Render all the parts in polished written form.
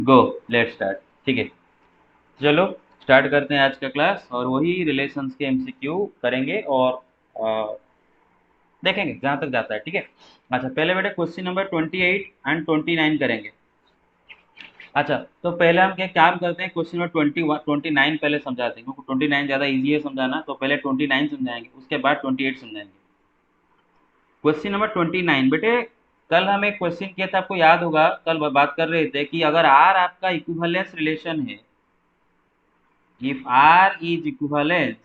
Go, let's start. ठीक है, चलो स्टार्ट करते हैं आज का क्लास, और वही रिलेशंस के एमसीक्यू करेंगे और देखेंगे जहाँ तक जाता है। ठीक है, अच्छा पहले बेटे क्वेश्चन नंबर 28 एंड 29 करेंगे। अच्छा, तो पहले हम क्या काम करते हैं, क्वेश्चन नंबर 29 पहले समझाते हैं, क्योंकि 29 ज़्यादा इजी है समझाना, तो पहले 29 समझाएंगे, उसके बाद 28 समझाएंगे। क्वेश्चन नंबर 29 बेटे, कल हम एक क्वेश्चन किया था, आपको याद होगा, कल बात कर रहे थे कि अगर आर आपका इक्विवेलेंस रिलेशन है, इफ आर इज इक्विवेलेंस,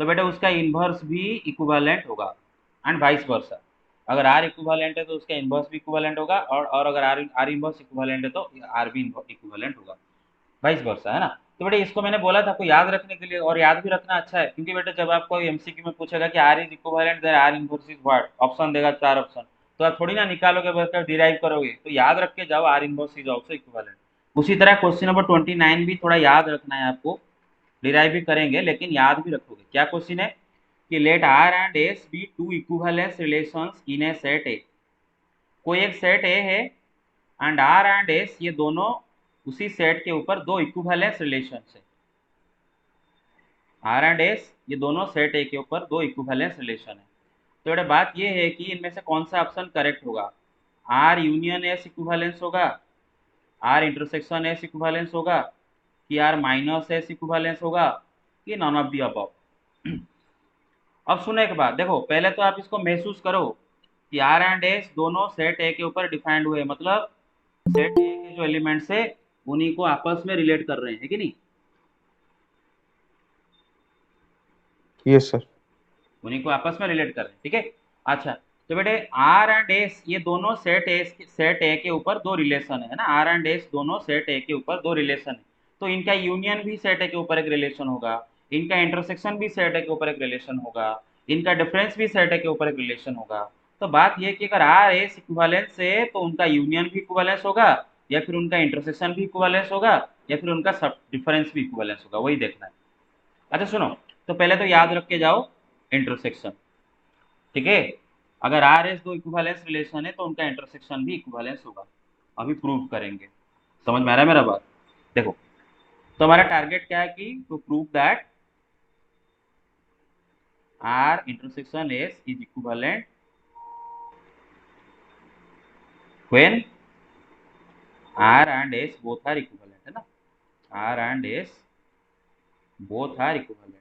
तो बेटा उसका इन्वर्स भी इक्विवेलेंट होगा, एंड वाइस वर्सा। अगर आर इक्विवेलेंट है तो उसका इन्वर्स भी इक्विवेलेंट होगा, और अगर आर आर इन्वर्स इक्विवेलेंट है तो आर भी इक्विवेलेंट होगा, वाइस वर्सा, है ना। तो बेटे इसको मैंने बोला था आपको याद रखने के लिए, और याद भी रखना अच्छा है, क्योंकि बेटे जब आपको एमसीक्यू में पूछेगा कि R is equivalent then R inverse is what, option देगा 4 ऑप्शन, तो आप थोड़ी ना निकालोगे बस डिराइव करोगे, तो याद रख के जाओ R inverse is also equivalent. उसी तरह क्वेश्चन नंबर 29 भी थोड़ा याद रखना है आपको, डिराइव भी करेंगे लेकिन याद भी रखोगे। क्या क्वेश्चन है कि let R and S be two equivalence relations in a set A. कोई एक सेट ए है, एंड आर एंड एस ये दोनों उसी सेट के ऊपर दो इक्विवेलेंस रिलेशन है। आर एंड एस ये दोनों सेट ए के ऊपर दो इक्विवेलेंस रिलेशन है। तो बेटा बात ये है कि इनमें से कौन सा ऑप्शन करेक्ट होगा, आर यूनियन एस इक्विवेलेंस होगा, आर इंटरसेक्शन एस इक्विवेलेंस होगा, कि आर माइनस एस इक्विवेलेंस होगा, कि नॉन ऑफ दी अबव। अब सुनो एक बात, देखो पहले तो आप इसको महसूस करो कि आर एंड एस दोनों सेट ए के ऊपर डिफाइंड हुए, मतलब सेट ए के जो एलिमेंट्स है उन्हीं को आपस में रिलेट कर रहे हैं, है कि नहीं। Yes sir. उन्हीं को आपस में रिलेट कर रहे हैं, ठीक है। अच्छा, तो बेटे आर एंड एस ये दोनों सेट ए के ऊपर दो रिलेशन है ना, आर एंड एस दोनों सेट ए के ऊपर दो रिलेशन है, तो इनका यूनियन भी सेट ए के ऊपर एक रिलेशन होगा, इनका इंटरसेक्शन भी सेट ए के ऊपर एक रिलेशन होगा, इनका डिफरेंस भी सेट ए के ऊपर एक रिलेशन होगा। तो बात यह कि अगर आर एस इक्विवेलेंस है तो उनका यूनियन भी इक्विवेलेंस होगा, या फिर उनका इंटरसेक्शन भी इक्विवेलेंस होगा, या फिर उनका सब डिफरेंस भी इक्विवेलेंस होगा, वही देखना है। अच्छा सुनो, तो पहले तो याद रख के जाओ इंटरसेक्शन, ठीक है। अगर आर एस दो इक्विवेलेंस रिलेशन है तो उनका इंटरसेक्शन भी इक्विवेलेंस होगा, अभी प्रूव करेंगे। समझ में आ रहा है मेरा बात। देखो, तो हमारा टारगेट क्या है कि to prove that R intersection S is equivalent when R and S both are equivalent, है ना, R and S both are equivalent.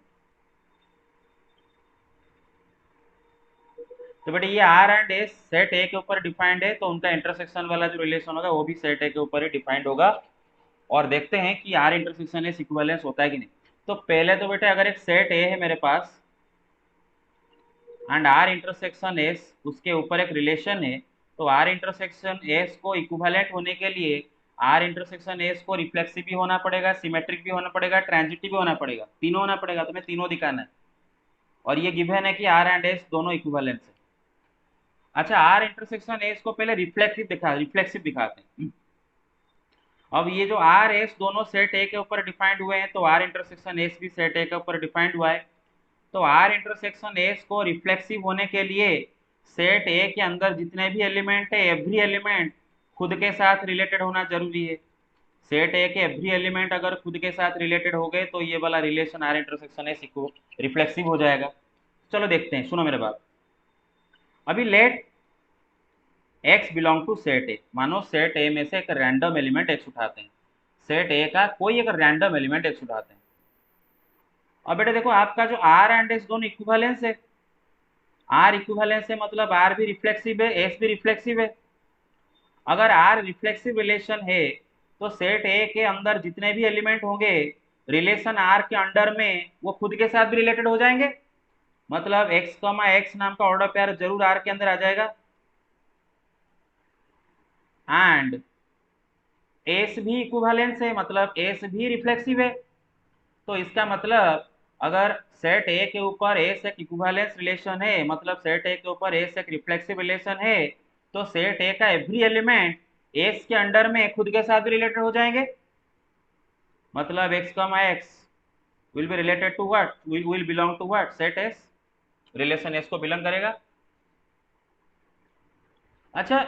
तो बेटे ये R and S set A के ऊपर डिफाइंड है, तो उनका इंटरसेक्शन वाला जो रिलेशन होगा वो भी सेट ए के ऊपर ही डिफाइंड होगा, और देखते हैं कि आर इंटरसेक्शन एस इक्विवेलेंस होता है कि नहीं। तो पहले तो बेटे अगर एक सेट ए है मेरे पास, एंड आर इंटरसेक्शन एस उसके ऊपर एक रिलेशन है, तो आर इंटरसेक्शन एस को इक्विवेलेंट होने के लिए आर इंटरसेक्शन एस को रिफ्लेक्सिव भी होना पड़ेगा, सिमेट्रिक भी होना पड़ेगा, ट्रांजिटिव भी होना पड़ेगा, तीनों होना पड़ेगा, तुम्हें तीनों दिखाना है। और ये गिवन है कि आर एंड एस दोनों इक्विवेलेंट है। अच्छा, आर इंटरसेक्शन एस को पहले रिफ्लेक्सिव दिखाते हैं। अब ये जो आर एस दोनों सेट ए के ऊपर डिफाइंड हुए हैं, तो आर इंटरसेक्शन एस भी सेट ए के ऊपर डिफाइंड हुआ है, तो आर इंटरसेक्शन एस को रिफ्लेक्सिव होने के लिए सेट ए के अंदर जितने भी एलिमेंट है एवरी एलिमेंट खुद के साथ रिलेटेड होना जरूरी है। सेट ए के एवरी एलिमेंट अगर खुद के साथ रिलेटेड हो गए तो ये वाला रिलेशन आर इंटरसेक्शन एस को रिफ्लेक्सिव हो जाएगा। चलो देखते हैं, सुनो मेरे बात। अभी let x belong to set A, मानो सेट ए में से एक रैंडम एलिमेंट एक्स उठाते हैं, सेट ए का कोई एक रैंडम एलिमेंट एक्स उठाते हैं। अब बेटा देखो, आपका जो आर एंड एस दोनों इक्विवेलेंस है, आर इक्विवेलेंस है मतलब आर भी रिफ्लेक्सिव है, एस भी रिफ्लेक्सिव है। अगर आर रिफ्लेक्सिव रिलेशन है तो सेट ए के अंदर जितने भी एलिमेंट होंगे रिलेशन आर के अंडर में वो खुद के साथ भी रिलेटेड हो जाएंगे, मतलब एक्स कमा एक्स नाम का ऑर्डर पेयर जरूर आर के अंदर आ जाएगा, एंड एस भी इक्विवेलेंस है मतलब एस भी रिफ्लेक्सिव है। तो इसका मतलब अगर सेट ए के ऊपर एस एक इक्विवेलेंस रिलेशन है, मतलब सेट ए के ऊपर एस एक रिफ्लेक्सिव रिलेशन है, तो सेट ए का एवरी एलिमेंट एस के अंडर में खुद के साथ भी रिलेटेड हो जाएंगे, मतलब x comma x will be related to what, will belong to what, set S, relation S को बिलोंग करेगा। अच्छा,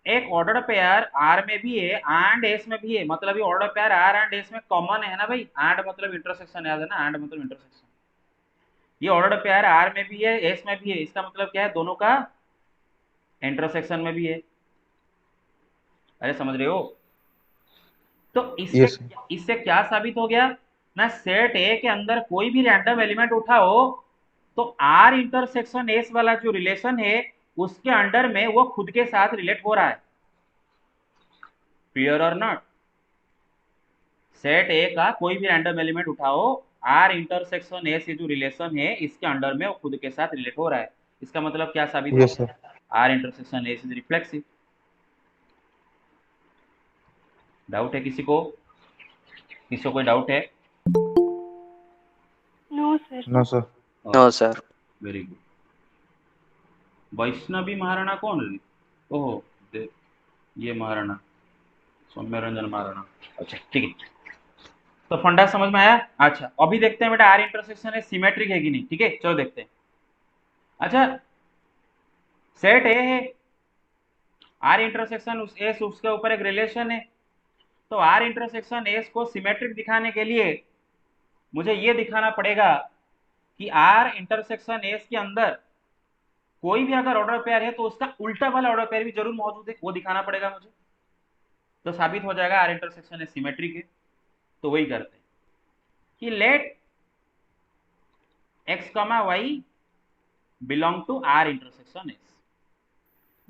एक ऑर्डर पेयर आर में भी है एंड एस में भी है, मतलब ये order pair R and S में कॉमन है ना भाई, एंड मतलब इंटरसेक्शन, याद है ना, एंड मतलब इंटरसेक्शन। ये ऑर्डर पेयर आर में भी है एस में भी है, इसका मतलब क्या है, दोनों का इंटरसेक्शन में भी है। अरे समझ रहे हो? तो इससे यस सर। इससे क्या साबित हो गया ना, सेट ए के अंदर कोई भी रैंडम एलिमेंट उठाओ तो आर इंटरसेक्शन एस वाला जो रिलेशन है उसके अंडर में वो खुद के साथ रिलेट हो रहा है। क्लियर और नॉट? सेट ए का कोई भी रैंडम एलिमेंट उठाओ, आर इंटरसेक्शन एस ये जो रिलेशन है इसके अंडर में वो खुद के साथ रिलेट हो रहा है। इसका मतलब क्या साबित हो यस सर। गया, R intersection S is reflexive. Doubt है किसी को? किसी को कोई डाउट है? No sir. No sir. No sir. Very good. Vaishnavi Maharana कौन है? ओहो, ये महाराणा, सौम्य रंजन महाराणा। अच्छा ठीक है, तो फंडा समझ में आया। अच्छा अभी देखते हैं बेटा आर इंटरसेक्शन है सिमेट्रिक है कि नहीं, ठीक है चलो देखते हैं। अच्छा सेट ए है, आर इंटरसेक्शन एस उसके ऊपर एक रिलेशन है, तो आर इंटरसेक्शन एस को सिमेट्रिक दिखाने के लिए मुझे ये दिखाना पड़ेगा कि आर इंटरसेक्शन एस के अंदर कोई भी अगर ऑर्डर पेयर है तो उसका उल्टा वाला ऑर्डर पेयर भी जरूर मौजूद है, वो दिखाना पड़ेगा मुझे, तो साबित हो जाएगा आर इंटरसेक्शन एस सिमेट्रिक है। तो वही करते हैं कि let x comma y belong to R intersection S.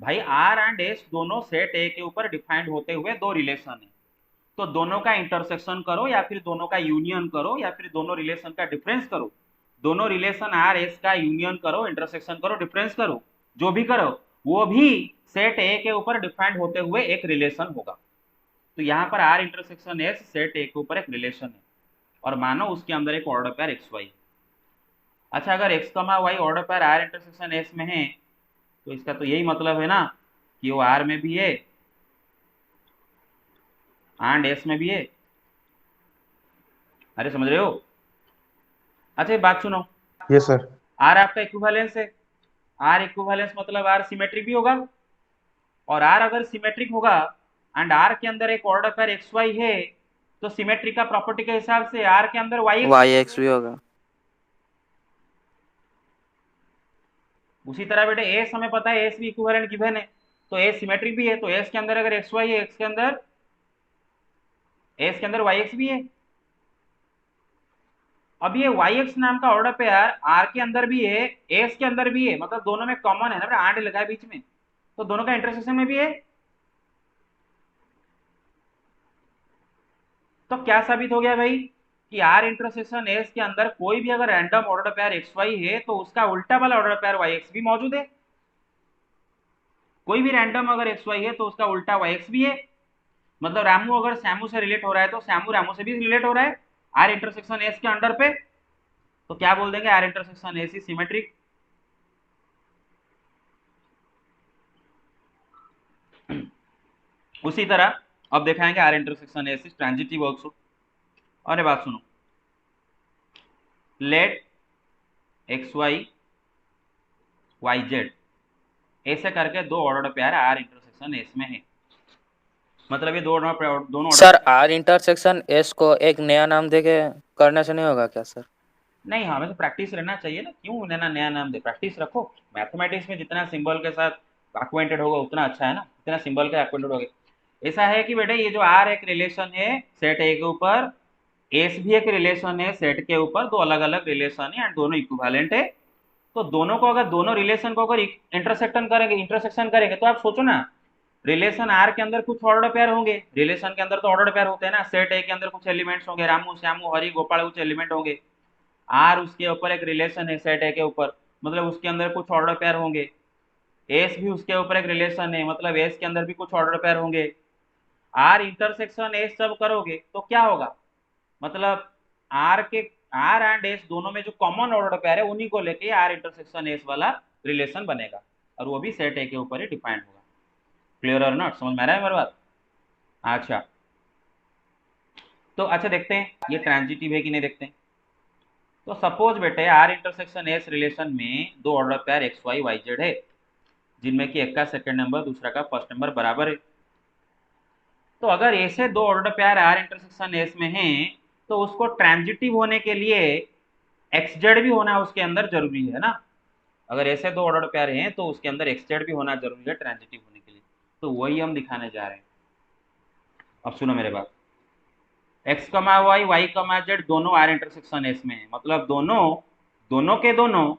भाई आर एंड एस दोनों सेट ए के ऊपर डिफाइंड होते हुए दो रिलेशन है, तो दोनों का इंटरसेक्शन करो या फिर दोनों का यूनियन करो या फिर दोनों रिलेशन का डिफरेंस करो, दोनों रिलेशन आर एस का यूनियन करो, इंटरसेक्शन करो, डिफरेंस करो, जो भी करो वो भी सेट ए के ऊपर डिफाइंड होते हुए एक रिलेशन होगा। तो यहाँ पर R intersection S set A के ऊपर एक रिलेशन है और मानो उसके अंदर एक ऑर्डर पेयर एक्स वाई। अच्छा अगर x comma y order pair R intersection S में है तो इसका तो यही मतलब है ना कि वो आर में भी है एंड एस में भी है। अरे समझ रहे हो? अच्छा एक बात सुनो, यस सर। आर आपका इक्विवेलेंस है, आर इक्विवेलेंस मतलब आर सिमेट्रिक भी होगा, और आर अगर सिमेट्रिक होगा एंड आर के अंदर एक ऑर्डर पेयर एक्स वाई है तो सिमेट्रिक का प्रॉपर्टी के हिसाब से आर के अंदर वाई वाई एक्स भी होगा। उसी तरह बेटे एस हमें पता है एस भी इक्विवेलेंट गिवन है, तो एस सिमेट्रिक भी है, तो एस के अंदर अगर एक्स वाई है एस के अंदर वाई एक्स भी है। अब ये वाई एक्स नाम का ऑर्डर पेयर आर के अंदर भी है एस के अंदर भी है, मतलब दोनों में कॉमन है ना, आठ लगा है बीच में, तो दोनों का इंटरसेक्शन में भी है। तो क्या साबित हो गया भाई कि आर इंटरसेक्शन एस के अंदर कोई भी अगर random order pair x y है तो उसका उल्टा वाला ऑर्डर पेयर वाई एक्स भी मौजूद है। कोई भी रैंडम अगर एक्स वाई है तो उसका उल्टा वाई एक्स भी है, मतलब रामू अगर श्यामू से रिलेट हो रहा है तो श्यामू रामू से भी रिलेट हो रहा है आर इंटरसेक्शन एस के अंडर पे, तो क्या बोल देंगे, R intersection S is symmetric. उसी तरह अब दिखाएंगे R intersection S is transitive also. और बात सुनो, let x y y z ऐसे करके दो order pair R intersection S में है, मतलब ये दोनों सर आर इंटरसेक्शन एस को एक नया नाम देके करने से नहीं होगा क्या सर? नहीं, हाँ हमें तो प्रैक्टिस रहना चाहिए ना, क्यों लेना नया नाम दे, प्रैक्टिस रखो। मैथमेटिक्स में जितना सिंबल के साथ अक्वेंटेड होगा उतना अच्छा है ना, जितना सिंबल के अक्वेंटेड होगा। ऐसा है कि बेटे ये जो आर एक रिलेशन है सेट ए के ऊपर, एस भी एक रिलेशन है सेट के ऊपर, दो अलग अलग रिलेशन है एंड दोनों इक्विवेलेंट है। तो दोनों को अगर दोनों रिलेशन को अगर इंटरसेक्शन करेंगे तो आप सोचो ना, रिलेशन आर के अंदर कुछ ऑर्डर पेयर होंगे, रिलेशन के अंदर तो ऑर्डर पेयर होते हैं ना, सेट ए के अंदर कुछ एलिमेंट्स होंगे, रामू श्यामू हरि गोपाल कुछ एलिमेंट होंगे, आर उसके ऊपर एक रिलेशन है सेट ए के ऊपर, मतलब उसके अंदर कुछ ऑर्डर पेयर होंगे, एस भी उसके ऊपर एक रिलेशन है, मतलब एस के अंदर भी कुछ ऑर्डर पेयर होंगे। आर इंटरसेक्शन एस जब करोगे तो क्या होगा, मतलब आर एंड एस दोनों में जो कॉमन ऑर्डर पेयर है उन्हीं को लेके आर इंटरसेक्शन एस वाला रिलेशन बनेगा, और वो भी सेट ए के ऊपर ही डिफाइंड होगा। क्लियर और नॉट? समझ में आ रहा है मेरी बात? अच्छा तो अच्छा देखते हैं ये ट्रांजिटिव है कि नहीं, देखते हैं। तो सपोज बेटे आर इंटरसेक्शन एस रिलेशन में दो order pair x y y z है, जिनमें कि एक का सेकंड नंबर दूसरा का फर्स्ट नंबर बराबर है। तो अगर ऐसे दो order pair R intersection S में हैं तो उसको ट्रांजिटिव होने के लिए एक्स जेड भी होना उसके अंदर जरूरी है ना। अगर ऐसे दो ऑर्डर पेयर हैं तो उसके अंदर एक्स जेड भी होना जरूरी है ट्रांजिटिव होने के लिए। तो वही हम दिखाने जा रहे हैं। अब सुनो मेरे बात, एक्स कमा वाई वाई कमा जेड दोनों आर इंटरसेक्शन एस में है, मतलब दोनों दोनों के दोनों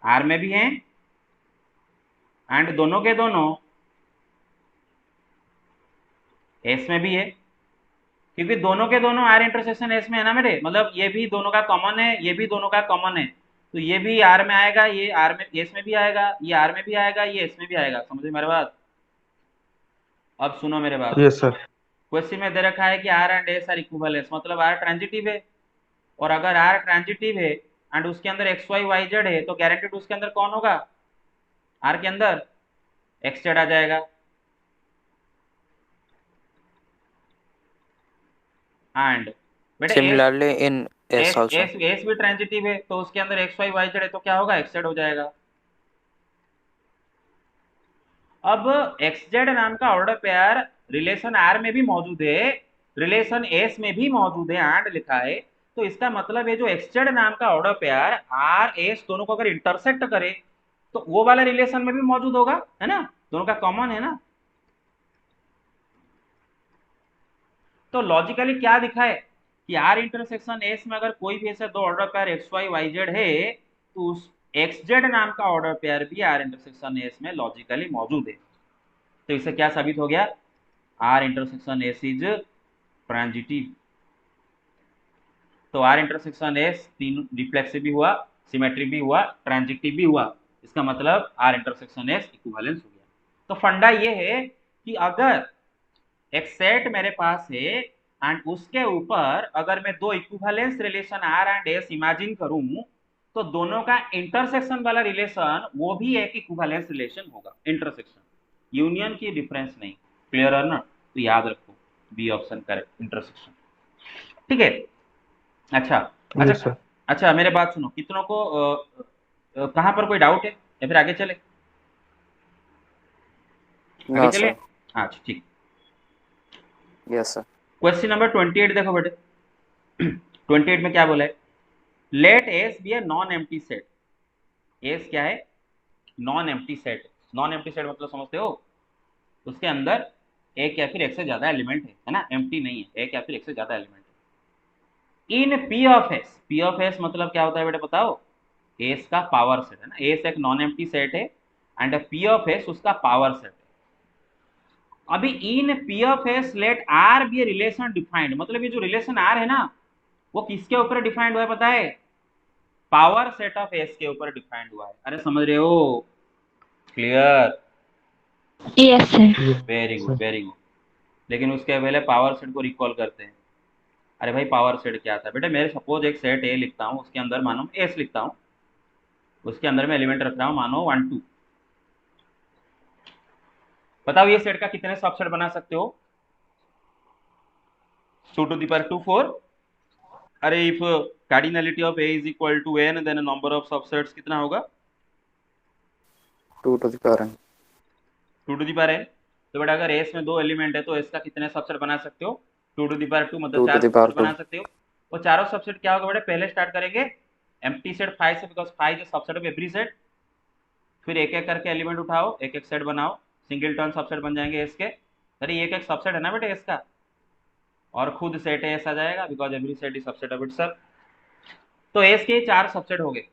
आर में भी हैं एंड दोनों के दोनों एस में भी है, क्योंकि दोनों के दोनों आर इंटरसेक्शन एस में है ना मेरे, मतलब ये भी दोनों का कॉमन है ये भी दोनों का कॉमन है। तो ये भी आर में आएगा, ये आर में एस में भी आएगा, ये आर में भी आएगा, ये एस में भी आएगा। समझे मेरे बात? अब सुनो मेरे बात, यस सर। क्वेश्चन में दे रखा है कि R and S are equivalence, मतलब आर ट्रांजिटिव है। और अगर आर ट्रांजिटिव है एंड उसके अंदर एक्स वाई वाई जेड है तो गारंटेड उसके अंदर कौन होगा? आर के अंदर एक्स जेड आ जाएगा। एंड बेटा S Similarly in S S also. S S भी ट्रांजिटिव है तो उसके अंदर एक्स वाई वाई जेड है तो क्या होगा? एक्स जेड हो जाएगा। अब एक्स जेड नाम का ऑर्डर पेयर रिलेशन आर में भी मौजूद है, रिलेशन एस में भी मौजूद है, एंड लिखा है। तो इसका मतलब है जो एक्स जेड नाम का ऑर्डर पेयर आर एस दोनों को अगर इंटरसेक्ट करे तो वो वाला रिलेशन में भी मौजूद होगा, है ना, दोनों का कॉमन है ना। तो लॉजिकली क्या दिखा है कि आर इंटरसेक्शन एस में अगर कोई भी ऐसे दो order pair x y y z है तो उस एक्स जेड नाम का ऑर्डर पेयर भी आर इंटरसेक्शन एस में लॉजिकली मौजूद है। तो इससे क्या साबित हो गया? R intersection S is transitive. तो आर इंटरसेक्शन एस तीन रिफ्लेक्सिव भी हुआ, सिमेट्रिक भी हुआ, ट्रांजिटिव भी हुआ। इसका मतलब आर इंटरसेक्शन एस इक्विवेलेंस हो गया। तो फंडा ये है कि अगर एक सेट मेरे पास है एंड उसके ऊपर अगर मैं दो equivalence relation R and S imagine करूं तो दोनों का इंटरसेक्शन वाला रिलेशन वो भी एक इक्विवेलेंस रिलेशन होगा, इंटरसेक्शन, यूनियन की डिफरेंस नहीं। क्लियर है ना? तो याद रखो बी ऑप्शन करेक्ट, इंटरसेक्शन। ठीक है। अच्छा अच्छा यस सर। अच्छा मेरे बात सुनो, कितनों को कहाँ पर कोई डाउट है या फिर आगे चले? आगे No चले? sir. अच्छा ठीक। Yes sir. क्वेश्चन नंबर 28 देखो बेटे। 28 में क्या बोला है? Let S be a non empty set. S क्या है? Non empty set. Non empty set मतलब समझते हो? उसके अंदर एक या फिर एक से ज्यादा एलिमेंट है ना, एम्प्टी नहीं है, एक या फिर एक से ज्यादा एलिमेंट है। In P of S, P of S मतलब क्या होता है बेटा बताओ? एस का पावर सेट है ना, एस एक नॉन एम्प्टी सेट है एंड पी ऑफ एस उसका पावर सेट है। अभी in P of S let R be a relation defined, मतलब ये जो रिलेशन आर है ना वो किसके ऊपर डिफाइंड हुआ है पता है? पावर सेट ऑफ एस के ऊपर डिफाइंड हुआ है। अरे समझ रहे हो? Clear? Yes sir. Very good very good. लेकिन उसके पहले पावर सेट को रिकॉल करते हैं। अरे भाई पावर सेट क्या था बेटा? मेरे सपोज एक सेट ए लिखता हूँ, उसके अंदर मानो एस लिखता हूँ, उसके अंदर मैं एलिमेंट रख रहा हूँ मानो 1 2। बताओ ये सेट का कितने सबसेट बना सकते हो? 2 to the power 2 4। अरे if cardinality of A is equal to n then number of subsets कितना होगा? 2 to the power n. 2 to the power n। तो बेटा अगर एस में दो एलिमेंट है तो एस का कितने सबसेट बना सकते हो? 2 to the power 2, मतलब 2 to चार the power सबसेट 2. बना सकते हो। वो चारों सबसेट क्या होगा बेटा? पहले स्टार्ट करेंगे एम्प्टी सेट 5 से, because 5 is subset of every set. फिर एक एक करके एलिमेंट उठाओ, एक एक सेट बनाओ, सिंगल टर्न सबसेट बन जाएंगे एस के। अरे एक एक सबसेट है ना बेटा एस का, और खुद सेट है एस आ जाएगा, because every set is subset of itself. तो एस के 4 सबसेट हो गए।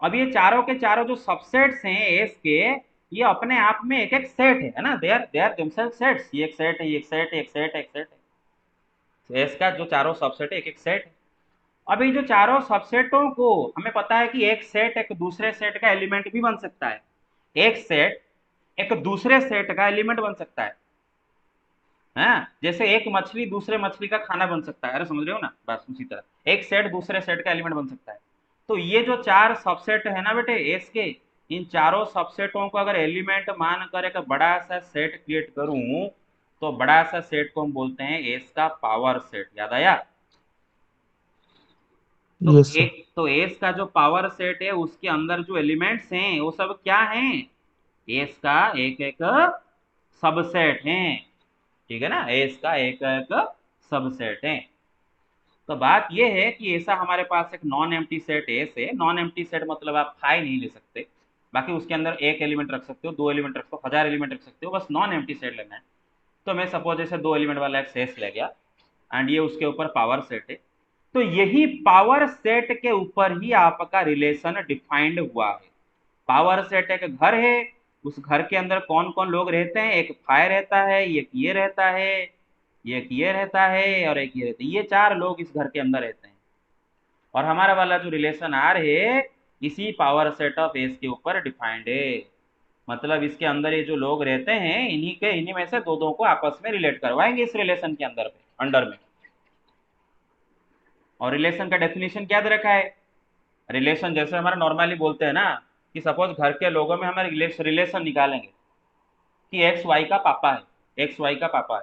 अब ये चारों के चारों जो सबसेट्स हैं एस के, ये अपने आप में एक एक सेट है ना, दे आर देमसेल्फ सेट्स। ये एक सेट है, ये एक सेट है, एक सेट है, एक सेट है। एस का जो चारों सबसेट है एक एक सेट है। अब ये जो चारों सबसेटों को हमें पता है कि एक सेट एक दूसरे सेट का एलिमेंट भी बन सकता है, एक सेट एक दूसरे सेट का एलिमेंट बन सकता है। हाँ, जैसे एक मछली दूसरे मछली का खाना बन सकता है। अरे समझ रहे हो ना? बस उसी तरह एक सेट दूसरे सेट का एलिमेंट बन सकता है। तो ये जो चार सबसेट है ना बेटे एस के, इन चारों सबसेटों को अगर एलिमेंट मान कर एक बड़ा सा सेट क्रिएट करूं तो बड़ा सा सेट को हम बोलते हैं एस का पावर सेट। याद आया? तो Yes, sir. एस का जो पावर सेट है उसके अंदर जो एलिमेंट्स हैं वो सब क्या हैं? एस का एक एक सबसेट हैं, ठीक है ना, एस का एक एक सबसेट है। तो बात यह है कि ऐसा हमारे पास एक नॉन एम्प्टी सेट एस है। नॉन एम्प्टी सेट मतलब आप फाई नहीं ले सकते, बाकी उसके अंदर एक एलिमेंट रख सकते हो, दो एलिमेंट रख सकते हो, 1000 एलिमेंट रख सकते हो, बस नॉन एम्प्टी सेट लेना है। तो मैं सपोज ऐसे दो एलिमेंट वाला एक सेट ले गया एंड ये उसके ऊपर पावर सेट है। तो यही पावर सेट के ऊपर ही आपका रिलेशन डिफाइंड हुआ है। पावर सेट एक घर है, उस घर के अंदर कौन कौन लोग रहते हैं? एक फाई रहता है, एक ये रहता है, एक ये रहता है और एक ये रहता है। ये चार लोग इस घर के अंदर रहते हैं और हमारा वाला जो रिलेशन आर है इसी पावर सेट ऑफ एस के ऊपर डिफाइंड है। मतलब इसके अंदर ये जो लोग रहते हैं इन्हीं में से दो दो को आपस में रिलेट करवाएंगे इस रिलेशन के अंदर पे अंडर में। और रिलेशन का डेफिनेशन क्या दे रखा है? रिलेशन जैसे हमारा नॉर्मली बोलते हैं ना कि सपोज घर के लोगों में हमारे रिलेशन निकालेंगे कि एक्स वाई का पापा है, एक्स वाई का पापा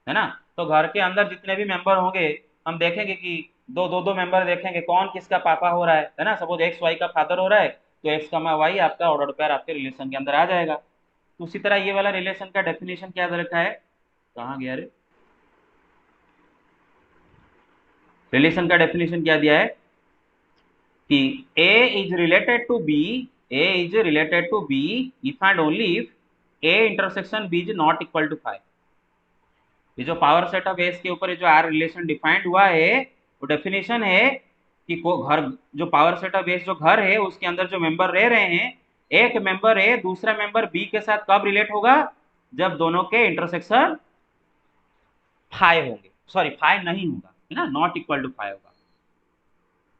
है ना। तो घर के अंदर जितने भी मेंबर होंगे हम देखेंगे कि दो मेंबर देखेंगे कौन किसका पापा हो रहा है ना। सपोज एक्स वाई का फादर हो रहा है तो एक्स कमा वाई आपका ऑर्डर पेयर आपके रिलेशन के अंदर आ जाएगा। तो उसी तरह ये वाला रिलेशन का डेफिनेशन क्या दे रखा है? कहाँ गया रे? रिलेशन का डेफिनेशन क्या दिया है कि A is related to B, A is related to B if and only if A intersection B is not equal to 5। ये जो पावर सेट ऑफ एस के ऊपर जो आर रिलेशन डिफाइंड हुआ है वो डेफिनेशन है कि को घर जो पावर सेट ऑफ एस जो घर है उसके अंदर जो मेंबर रह रहे हैं, एक मेंबर ए दूसरा मेंबर बी के साथ कब रिलेट होगा? जब दोनों के इंटरसेक्शन फाइव होंगे, सॉरी फाइव नहीं होगा, है ना, नॉट इक्वल टू 5 होगा।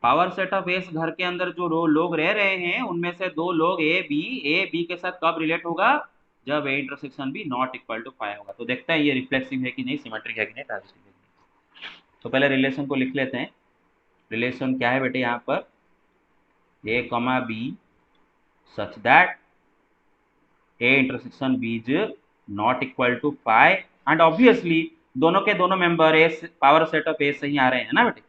पावर सेट ऑफ एस घर के अंदर जो लोग रह रहे हैं उनमें से दो लोग ए बी के साथ कब रिलेट होगा? जब A intersection B not equal to 5 होगा। तो देखते हैं ये रिफ्लेक्सिव है कि नहीं, सिमेट्रिक है कि नहीं, ट्रांजिटिव है कि नहीं। तो पहले रिलेशन को लिख लेते हैं। रिलेशन क्या है बेटे यहाँ पर? A comma B such that A intersection B is not equal to 5 and obviously दोनों के दोनों member S power set of S से ही आ रहे हैं ना बेटे,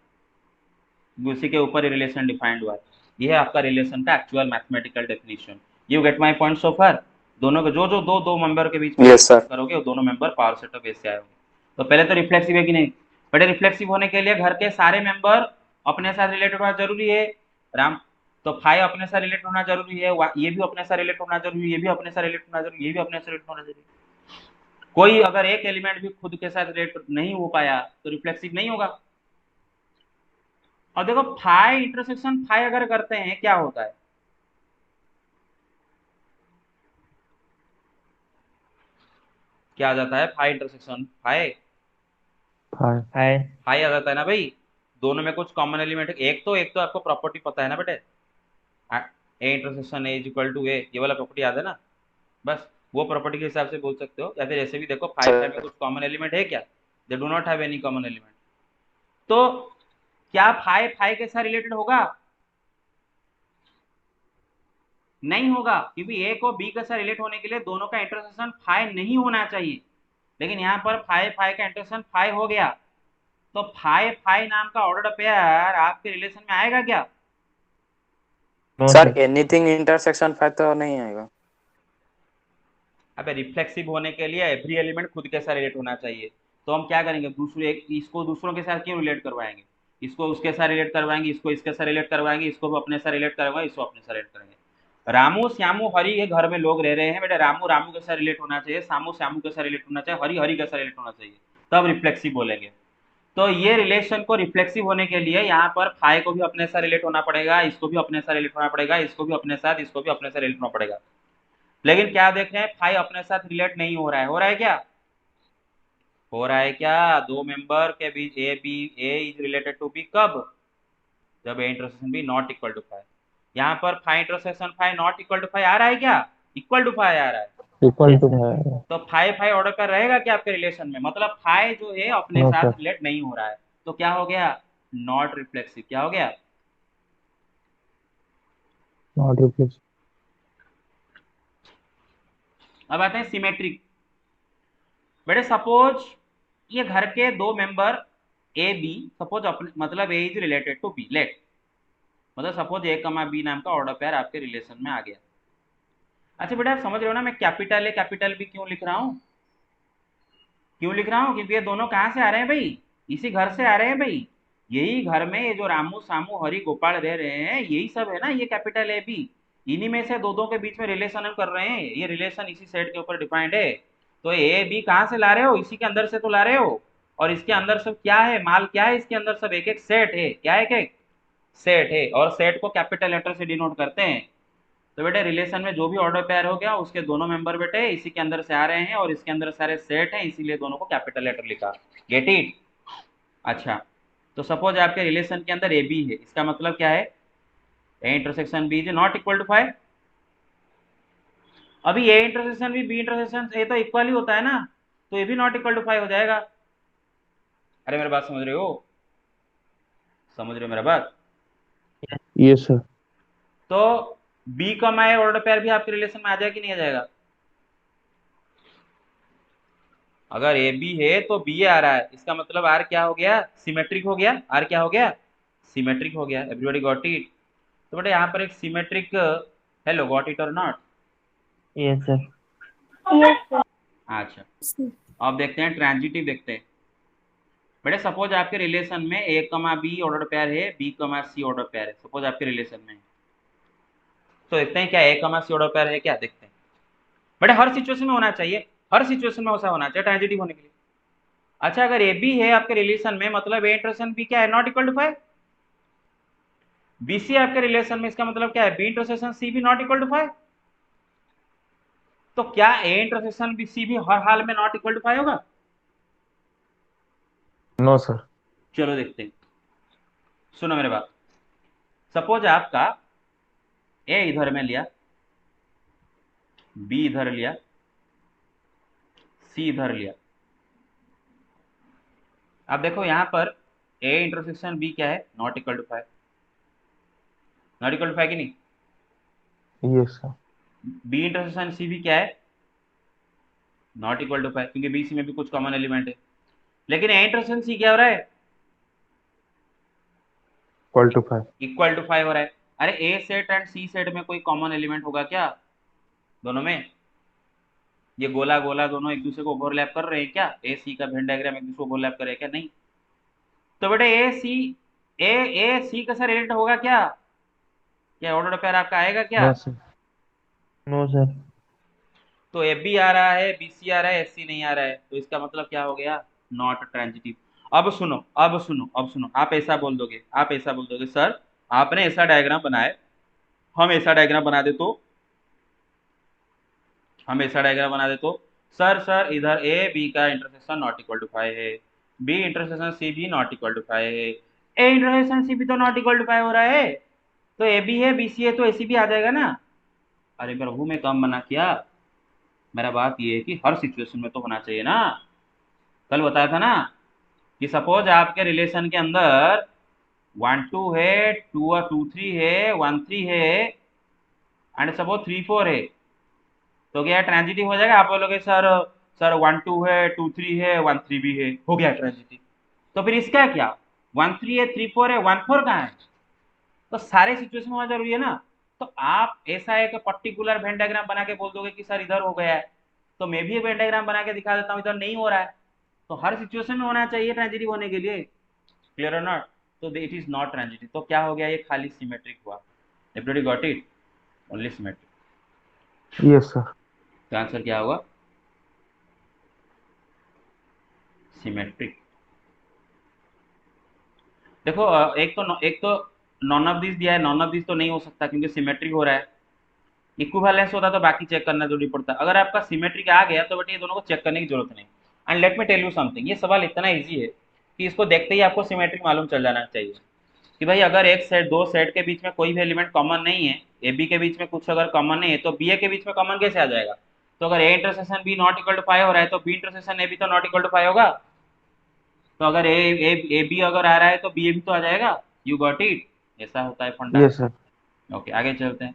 उसी के ऊपर रिलेशन डिफाइंड हुआ है। ये है आपका रिलेशन का actual mathematical definition. You get my point so far? दोनों के जो जो दो दो मेंबर के बीच में Yes, sir. करोगे वो दोनों member power set of S से आए होंगे। तो पहले तो रिफ्लेक्सिव है कि नहीं बेटे? रिफ्लेक्सिव होने के लिए घर के सारे मेंबर अपने साथ रिलेटेड होना जरूरी है। राम, तो फाइव अपने साथ रिलेट होना जरूरी है, ये भी अपने साथ रिलेट होना जरूरी है, ये भी अपने साथ रिलेट होना जरूरी है, ये भी अपने साथ रिलेट होना जरूरी है। कोई अगर एक एलिमेंट भी खुद के साथ रिलेट नहीं हो पाया तो रिफ्लेक्सिव नहीं होगा। और देखो फाई इंटरसेक्शन फाई अगर करते हैं क्या होता है? क्या आ जाता है? Phi intersection phi, Five. हाय फाई आ जाता है ना भाई। दोनों में कुछ कॉमन एलिमेंट एक तो आपको प्रॉपर्टी पता है ना बेटे, A intersection A is equal to A, ये वाला प्रॉपर्टी याद है ना। बस वो प्रॉपर्टी के हिसाब से बोल सकते हो, या फिर ऐसे भी देखो फाई फाई में कुछ कॉमन एलिमेंट है क्या? They do not have any common element. तो क्या फाई फाई के साथ रिलेटेड होगा? नहीं होगा, क्योंकि ए को बी के साथ रिलेट होने के लिए दोनों का इंटरसेक्शन फाई नहीं होना चाहिए। लेकिन यहाँ पर फाई फाई का इंटरसेक्शन फाई हो गया, तो फाई फाई नाम का ऑर्डर पेयर आपके रिलेशन में आएगा क्या? No, sir sir. Anything intersection 5 तो नहीं आएगा। अबे रिफ्लेक्सिव होने के लिए एवरी एलिमेंट खुद के साथ रिलेट होना चाहिए। तो हम क्या करेंगे? इसको दूसरों के साथ क्यों रिलेट करवाएंगे? इसको उसके साथ रिलेट करवाएंगे, इसको इसके साथ रिलेट करवाएंगे, इसको भी अपने साथ रिलेट करवाएंगे, इसको अपने साथ रिलेट करेंगे। रामू श्यामू हरि के घर में लोग रह रहे हैं बेटा, रामू रामू के साथ रिलेट होना चाहिए, श्यामू श्यामू के साथ रिलेट होना चाहिए, हरि हरि के साथ रिलेट होना चाहिए, तब रिफ्लेक्सिव बोलेंगे। तो ये रिलेशन को रिफ्लेक्सिव होने के लिए यहाँ पर फाई को भी अपने साथ रिलेट होना पड़ेगा, इसको भी अपने साथ रिलेट होना पड़ेगा, इसको भी अपने साथ, इसको भी अपने साथ रिलेट होना पड़ेगा। लेकिन क्या देख रहे हैं? फाई अपने साथ रिलेट नहीं हो रहा है। हो रहा है क्या? हो रहा है क्या? दो मेंबर के बीच A B, A is related to B कब? जब A intersection B not equal to 5। यहाँ पर phi intersection phi not equal to 5 आ रहा है क्या? इक्वल टू 5 आ रहा है। Equal to five. तो फाई फाई ऑर्डर पर रहेगा क्या आपके रिलेशन में? मतलब फाई जो है अपने No, साथ sir. रिलेट नहीं हो रहा है, तो क्या हो गया? Not reflexive. क्या हो गया? Not reflex. अब आते हैं सिमेट्रिक। बेटे सपोज ये घर के दो मेंबर ए बी, सपोज अपने मतलब A is related to B, let मतलब सपोज ए कमा बी नाम का ऑर्डर पेयर आपके रिलेशन में आ गया। अच्छा बेटा आप समझ रहे हो ना मैं कैपिटल ए कैपिटल बी क्यों लिख रहा हूँ? क्यों लिख रहा हूँ? क्योंकि ये दोनों कहाँ से आ रहे हैं भाई? इसी घर से आ रहे हैं भाई। यही घर में ये जो रामू सामू हरि गोपाल रह रहे हैं यही सब है ना, ये कैपिटल ए बी। इन्हीं में से दो दो के बीच में रिलेशन हम कर रहे हैं, ये रिलेशन इसी सेट के ऊपर डिफाइंड है। तो ए बी कहाँ से ला रहे हो? इसी के अंदर से तो ला रहे हो। और इसके अंदर सब क्या है, माल क्या है इसके अंदर? सब एक एक सेट है। क्या है? एक सेट है, और सेट को कैपिटल लेटर से डिनोट करते हैं। तो बेटे रिलेशन में जो भी ऑर्डर पेयर हो गया उसके दोनों मेंबर बेटे इसी के अंदर से आ रहे हैं और इसके अंदर सारे सेट हैं, इसीलिए दोनों को कैपिटल लेटर लिखा। Get it? अच्छा, तो सपोज आपके रिलेशन के अंदर ए बी है, इसका मतलब क्या है? A intersection B is not equal to 5। अभी A intersection B intersection A तो इक्वल ही होता है ना, तो ये भी नॉट इक्वल टू 5 हो जाएगा। अरे मेरी बात समझ रहे हो? समझ रहे हो मेरा बात? Yes sir. तो बी कमा ए ऑर्डर पेयर भी आपके रिलेशन में आ जाएगा कि नहीं आ जाएगा? अगर ए बी है तो बी आ रहा है, इसका मतलब आर क्या हो गया? सिमेट्रिक हो गया। आर क्या हो गया? सिमेट्रिक हो गया। Everybody got it? तो बेटा यहाँ पर एक सिमेट्रिक, हेलो, गॉट इट और not? Yes sir. Yes, sir. अच्छा, अब देखते हैं ट्रांजिटिव देखते हैं। बेटे सपोज आपके रिलेशन में ए कमा बी ऑर्डर पेयर है, बी कमा सी ऑर्डर पेयर है, सपोज आपके रिलेशन में। तो देखते हैं क्या ए कमा सी ऑर्डर पेयर है क्या, देखते हैं। बेटे हर सिचुएशन में होना चाहिए, हर सिचुएशन में ऐसा होना चाहिए ट्रांजिटिव होने के लिए। अच्छा, अगर ए बी है आपके रिलेशन में मतलब ए इंटरसेक्शन बी क्या है? Not equal to 5। B C आपके रिलेशन में, इसका मतलब क्या है? बी इंटरसेक्शन सी भी नॉट इक्वल टू 5। तो क्या ए इंटरसेक्शन बी सी भी हर हाल में नॉट इक्वल टू 5 होगा? No sir. चलो देखते हैं, सुनो मेरे बात। सपोज आपका ए इधर में लिया, बी इधर लिया, सी इधर लिया। अब देखो यहाँ पर ए इंटरसेक्शन बी क्या है? Not equal to 5। Not equal to 5 की नहीं? Yes sir. B intersection C भी क्या है? नॉट इक्वल टू 5, क्योंकि बी सी में भी कुछ कॉमन एलिमेंट है। लेकिन ए इंटरसेक्शन सी क्या हो रहा है? Equal to 5। इक्वल टू 5 हो रहा है। अरे ए सेट एंड सी सेट में कोई कॉमन एलिमेंट होगा क्या दोनों में? ये गोला गोला दोनों एक दूसरे को ओवरलैप कर रहे हैं क्या? ए सी का वेन डायग्राम एक दूसरे को ओवरलैप कर रहे हैं क्या? नहीं। तो बेटे ए सी, ए सी का सर रिलेट होगा क्या? क्या ऑर्डर पेयर आपका आएगा क्या? No sir. No sir. तो ए बी आ रहा है, बी सी आ रहा है, एस सी नहीं आ रहा है, तो इसका मतलब क्या हो गया? Not transitive. अब सुनो, अब सुनो, अब सुनो, आप ऐसा बोल दोगे, आप ऐसा बोल दोगे सर आपने ऐसा डायग्राम बनाए, हम ऐसा डायग्राम बना दे तो, हम ऐसा डायग्राम बना दे तो सर इधर ए बी का इंटरसेक्शन नॉट इक्वल टू 5 है, बी इंटरसेक्शन सी भी नॉट इक्वल टू 5 है, ए इंटरसेक्शन सी भी तो नॉट इक्वल टू 5 हो रहा है, तो ए बी है, बी सी है, तो ए सी भी आ जाएगा ना। अरे प्रभु मैं कम मना किया? मेरा बात ये है कि हर सिचुएशन में तो होना चाहिए ना। कल बताया था ना कि सपोज आपके रिलेशन के अंदर 1 2 है, 2 2 3 है, 1 3 है, एंड सपोज 3 4 है, तो क्या ट्रांजिटिव हो जाएगा? आप बोलोगे सर 1 2 है, 2 3 है, 1 3 भी है, हो गया ट्रांजिटिव। तो फिर इसका क्या? 1 3 है, 3 4 है, 1 4 कहाँ है? तो सारे सिचुएशन होना जरूरी है ना। तो आप ऐसा एक पर्टिकुलर वेन डायग्राम बना के बोल दोगे कि सर इधर हो गया है, तो मैं भी एक वेन डायग्राम बना के दिखा देता हूँ इधर नहीं हो रहा है। तो हर सिचुएशन में होना चाहिए ट्रांजिटिव होने के लिए, क्लियर और नॉट? तो इट इज नॉट ट्रांजिटिव, तो क्या हो गया? ये खाली सिमेट्रिक हुआ। Everybody got it? Only symmetric. Yes sir. तो आंसर क्या होगा? सिमेट्रिक। देखो एक तो नॉन ऑफ दिस दिया है, नॉन ऑफ दिस तो नहीं हो सकता क्योंकि सिमेट्रिक हो रहा है। इक्विवेलेंस होता तो बाकी चेक करना जरूरी पड़ता। अगर आपका सिमेट्रिक आ गया तो बेटे ये दोनों को चेक करने की जरूरत नहीं। And let me tell you something, ये सवाल इतना इजी है कि इसको देखते ही आपको सिमेट्रिक मालूम चल जाना चाहिए कि भाई अगर एक सेट, दो सेट के बीच में कोई भी एलिमेंट कॉमन नहीं है, ए बी के बीच में कुछ अगर कॉमन नहीं है तो बी ए के बीच में कॉमन कैसे आ जाएगा? तो अगर A intersection B not equal to 5 हो रहा है तो बी इंटरसेक्शन ए भी तो नॉट इक्वल टू 5 होगा। तो अगर ए बी अगर आ रहा है तो बी ए भी तो आ जाएगा। You got it? ऐसा होता है फंडा। Yes sir. ओके आगे चलते हैं।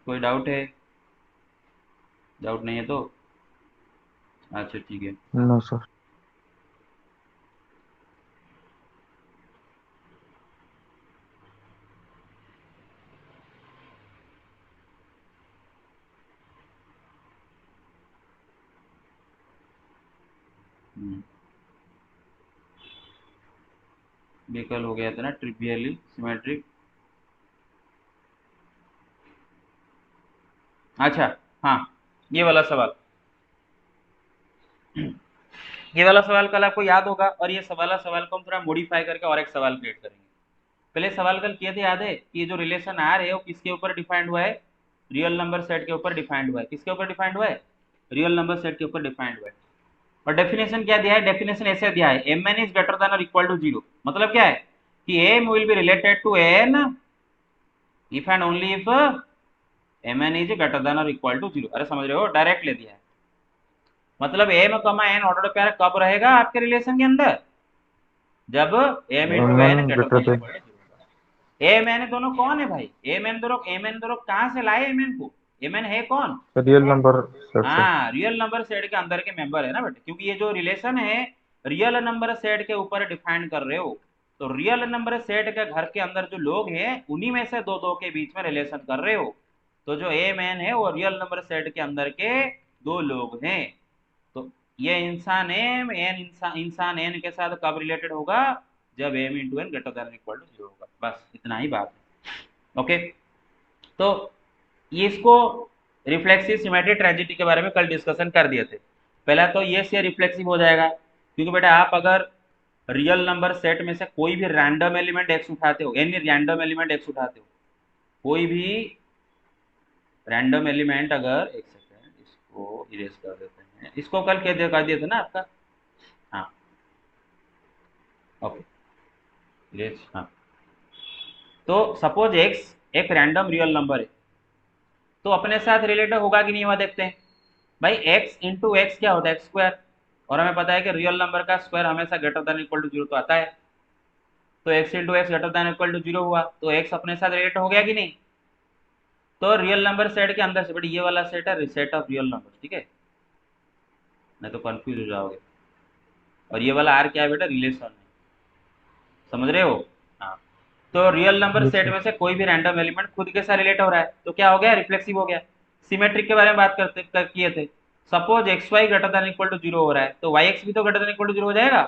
कोई डाउट है? डाउट नहीं है तो अच्छा ठीक है। No sir. हम्म, ये कल हो गया था ना ट्रिवियली सिमेट्रिक। अच्छा, हाँ, ये वाला सवाल, ये वाला सवाल कल आपको याद होगा, और ये वाला सवाल को हम थोड़ा मॉडिफाई करके और एक सवाल क्रिएट करेंगे। पहले सवाल कल किए थे, याद है कि ये जो रिलेशन आर है वो किसके ऊपर डिफाइंड हुआ है? रियल नंबर सेट के ऊपर डिफाइंड हुआ है। किसके ऊपर डिफाइंड हुआ है? रियल नंबर सेट के ऊपर डिफाइंड हुआ है। और डेफिनेशन क्या दिया है? डेफिनेशन ऐसे दिया है, m n is greater than और इक्वल टू जीरो। मतलब क्या है कि m will be related to n if and only if m n is greater than और इक्वल टू जीरो। अरे समझ रहे हो, डायरेक्ट ले दिया है। मतलब एम कमा एन ऑर्डर पेयर कब रहेगा आपके रिलेशन के अंदर? जब m into m n n greater greater than than. Equal to zero. M n दोनों कौन है भाई? एम एन दोनों कहाँ से लाए एम एन को? एम एन है कौन? रियल नंबर सेट से। हाँ, रियल नंबर सेट के अंदर के मेंबर है ना बेटे, क्योंकि ये जो रिलेशन है रियल नंबर सेट के ऊपर डिफाइन कर रहे हो। तो रियल नंबर सेट के घर के अंदर जो लोग हैं उन्हीं में से दो दो के बीच में रिलेशन कर रहे हो। तो जो ए मैन है वो रियल नंबर सेट के अंदर के दो लोग हैं। तो ये इंसान एम एन इंसान एन के साथ कब रिलेटेड होगा? जब m into n greater than equal to zero होगा। बस इतना ही बात है। ओके, तो ये इसको रिफ्लेक्सिव सिमेट्री ट्रेजिडी के बारे में कल डिस्कशन कर दिए थे। पहला तो ये से रिफ्लेक्सिव हो जाएगा, क्योंकि बेटा आप अगर रियल नंबर सेट में से कोई भी रैंडम एलिमेंट एक्स उठाते हो, एनी रैंडम एलिमेंट एक्स उठाते हो, कोई भी रैंडम एलिमेंट, अगर एक सेकेंड इसको इरेज कर देते हैं, इसको कल कर दिए थे ना आपका। हाँ, ओके, इरेज, हाँ। तो सपोज एक्स एक रैंडम रियल नंबर है, तो अपने साथ रिलेटेड होगा कि नहीं हुआ देखते हैं। भाई एक्स इंटू एक्स क्या होता है? X square. और हमें पता है कि रियल नंबर का स्क्वायर हमेशा greater than equal to zero तो आता है। तो x into x greater than equal to zero हुआ, तो एक्स अपने साथ रिलेट हो गया कि नहीं? तो रियल नंबर सेट के अंदर से बेटा ये वाला सेट है सेट ऑफ रियल नंबर, ठीक है, नहीं तो कंफ्यूज हो जाओगे। और ये वाला आर क्या है बेटा? रिलेशन है, समझ रहे हो? हाँ, तो real number yes set sir. में से कोई भी रैंडम एलिमेंट खुद के साथ रिलेट हो रहा है, तो क्या हो गया? रिफ्लेक्सिव हो गया। सिमेट्रिक के बारे में बात किए थे। Suppose x y greater than equal to zero हो रहा है, तो वाई एक्स भी तो greater than equal to zero हो जाएगा,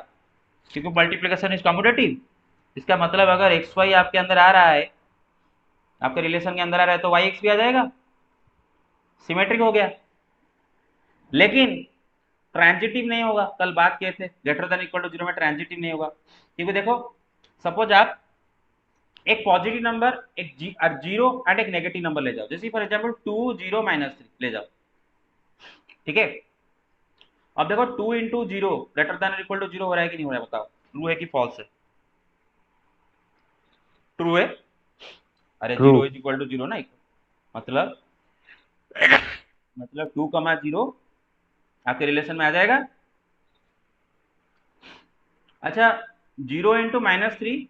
क्योंकि मल्टीप्लिकेशन इज कम्यूटेटिव। इसका मतलब अगर एक्स वाई आपके अंदर आ रहा है, आपके रिलेशन के अंदर आ रहा है, तो वाई एक्स भी आ जाएगा, सिमेट्रिक हो गया। लेकिन ट्रांजिटिव नहीं होगा, कल बात किए थे greater than equal to zero में ट्रांजिटिव नहीं होगा, क्योंकि देखो सपोज आप एक पॉजिटिव नंबर, एक जीरो एंड एक नेगेटिव नंबर ले जाओ, जैसे फॉर एग्जांपल 2 0 -3 ले जाओ, ठीक है। अब देखो 2 × 0 greater than equal to zero हो रहा है कि नहीं हो रहा है? बताओ, ट्रू है कि फॉल्स है? ट्रू है। अरे true. Zero is equal to zero ना, मतलब 2 0 आपके रिलेशन में आ जाएगा। अच्छा, 0 × -3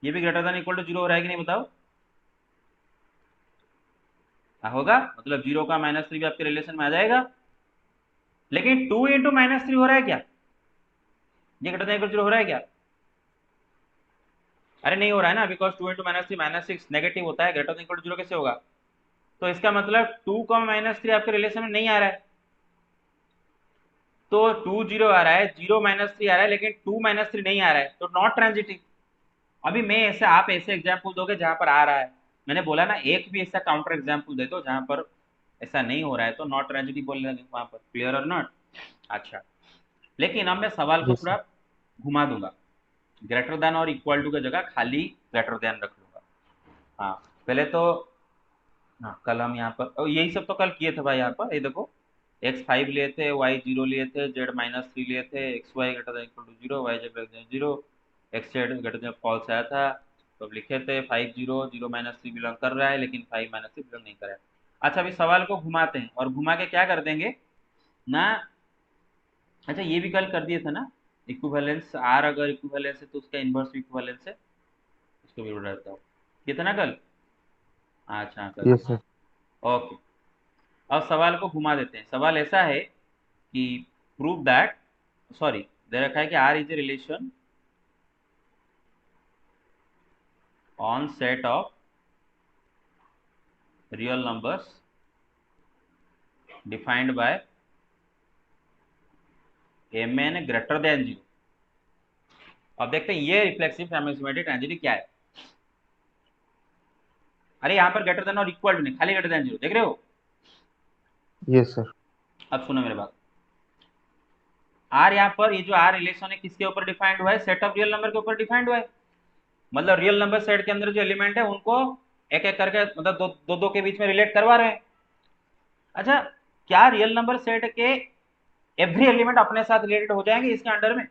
ये भी greater than equal to zero हो रहा है कि नहीं? बताओ। होगा, मतलब 0 का -3 भी आपके रिलेशन में आ जाएगा। लेकिन 2 × -3 हो रहा है क्या? ये greater than equal to zero हो रहा है क्या? अरे नहीं हो रहा है ना, बिकॉज 2 × -3 -6 नेगेटिव होता है, greater than equal to zero कैसे होगा? तो इसका मतलब 2 -3 आपके रिलेशन में नहीं आ रहा है। तो 2 0 आ रहा है, 0 -3 आ रहा है, लेकिन 2 -3 नहीं आ रहा है, तो नॉट ट्रांजिटिव। अभी मैं ऐसे, आप ऐसे एग्जाम्पल दोगे जहां पर आ रहा है। मैंने बोला ना, एक भी ऐसा काउंटर एग्जाम्पल दे दो जहां पर ऐसा नहीं हो रहा है, तो नॉट ट्रांजिटिव बोलने लगे वहां पर। क्लियर और नॉट? अच्छा, लेकिन अब मैं सवाल को यस थोड़ा सर। घुमा दूंगा, ग्रेटर देन और इक्वल टू की जगह खाली ग्रेटर देन रख लूंगा। हाँ, पहले तो, हाँ, कल हम यहाँ पर यही सब तो कल किए थे भाई। यहाँ पर ये देखो, x5 लिए थे, y0 लिए थे, z-3 लिए थे, x y greater than equal to zero, y z greater than zero, x z greater than false आया था। तो अब लिखे थे 5 0 0 -3 बिलोंग कर रहा है, लेकिन 5 -3 बिलोंग नहीं कर रहा है। अच्छा, अभी सवाल को घुमाते हैं और घुमा के क्या कर देंगे ना। अच्छा, ये भी कल कर दिए थे ना, इक्विवेलेंस आर अगर इक्विवेलेंस है तो उसका इन्वर्स इक्विवेलेंस है, इसको भी बताता हूँ। ये था ना कल? अच्छा, कर यस दिया। सर। ओके, अब सवाल को घुमा देते हैं। सवाल ऐसा है कि प्रूव दैट, सॉरी दे रखा है कि R is a relation on set of real numbers defined by mn greater than 0। अब देखते हैं ये रिफ्लेक्सिव सिमेट्रिक ट्रांजिटिव क्या है। अरे यहाँ पर ग्रेटर देन और इक्वल टू नहीं, खाली ग्रेटर देन 0 देख रहे हो। Yes sir. अब सुनो मेरे बात, आर यहाँ पर ये जो आर रिलेशन है किसके ऊपर डिफाइंड हुआ है, सेट ऑफ रियल नंबर के ऊपर डिफाइंड हुआ है। मतलब रियल नंबर सेट के अंदर जो एलिमेंट है उनको एक एक करके मतलब दो दो के बीच में रिलेट करवा रहे हैं। अच्छा, क्या रियल नंबर सेट के एवरी एलिमेंट अपने साथ रिलेटेड हो जाएंगे इसके अंडर में?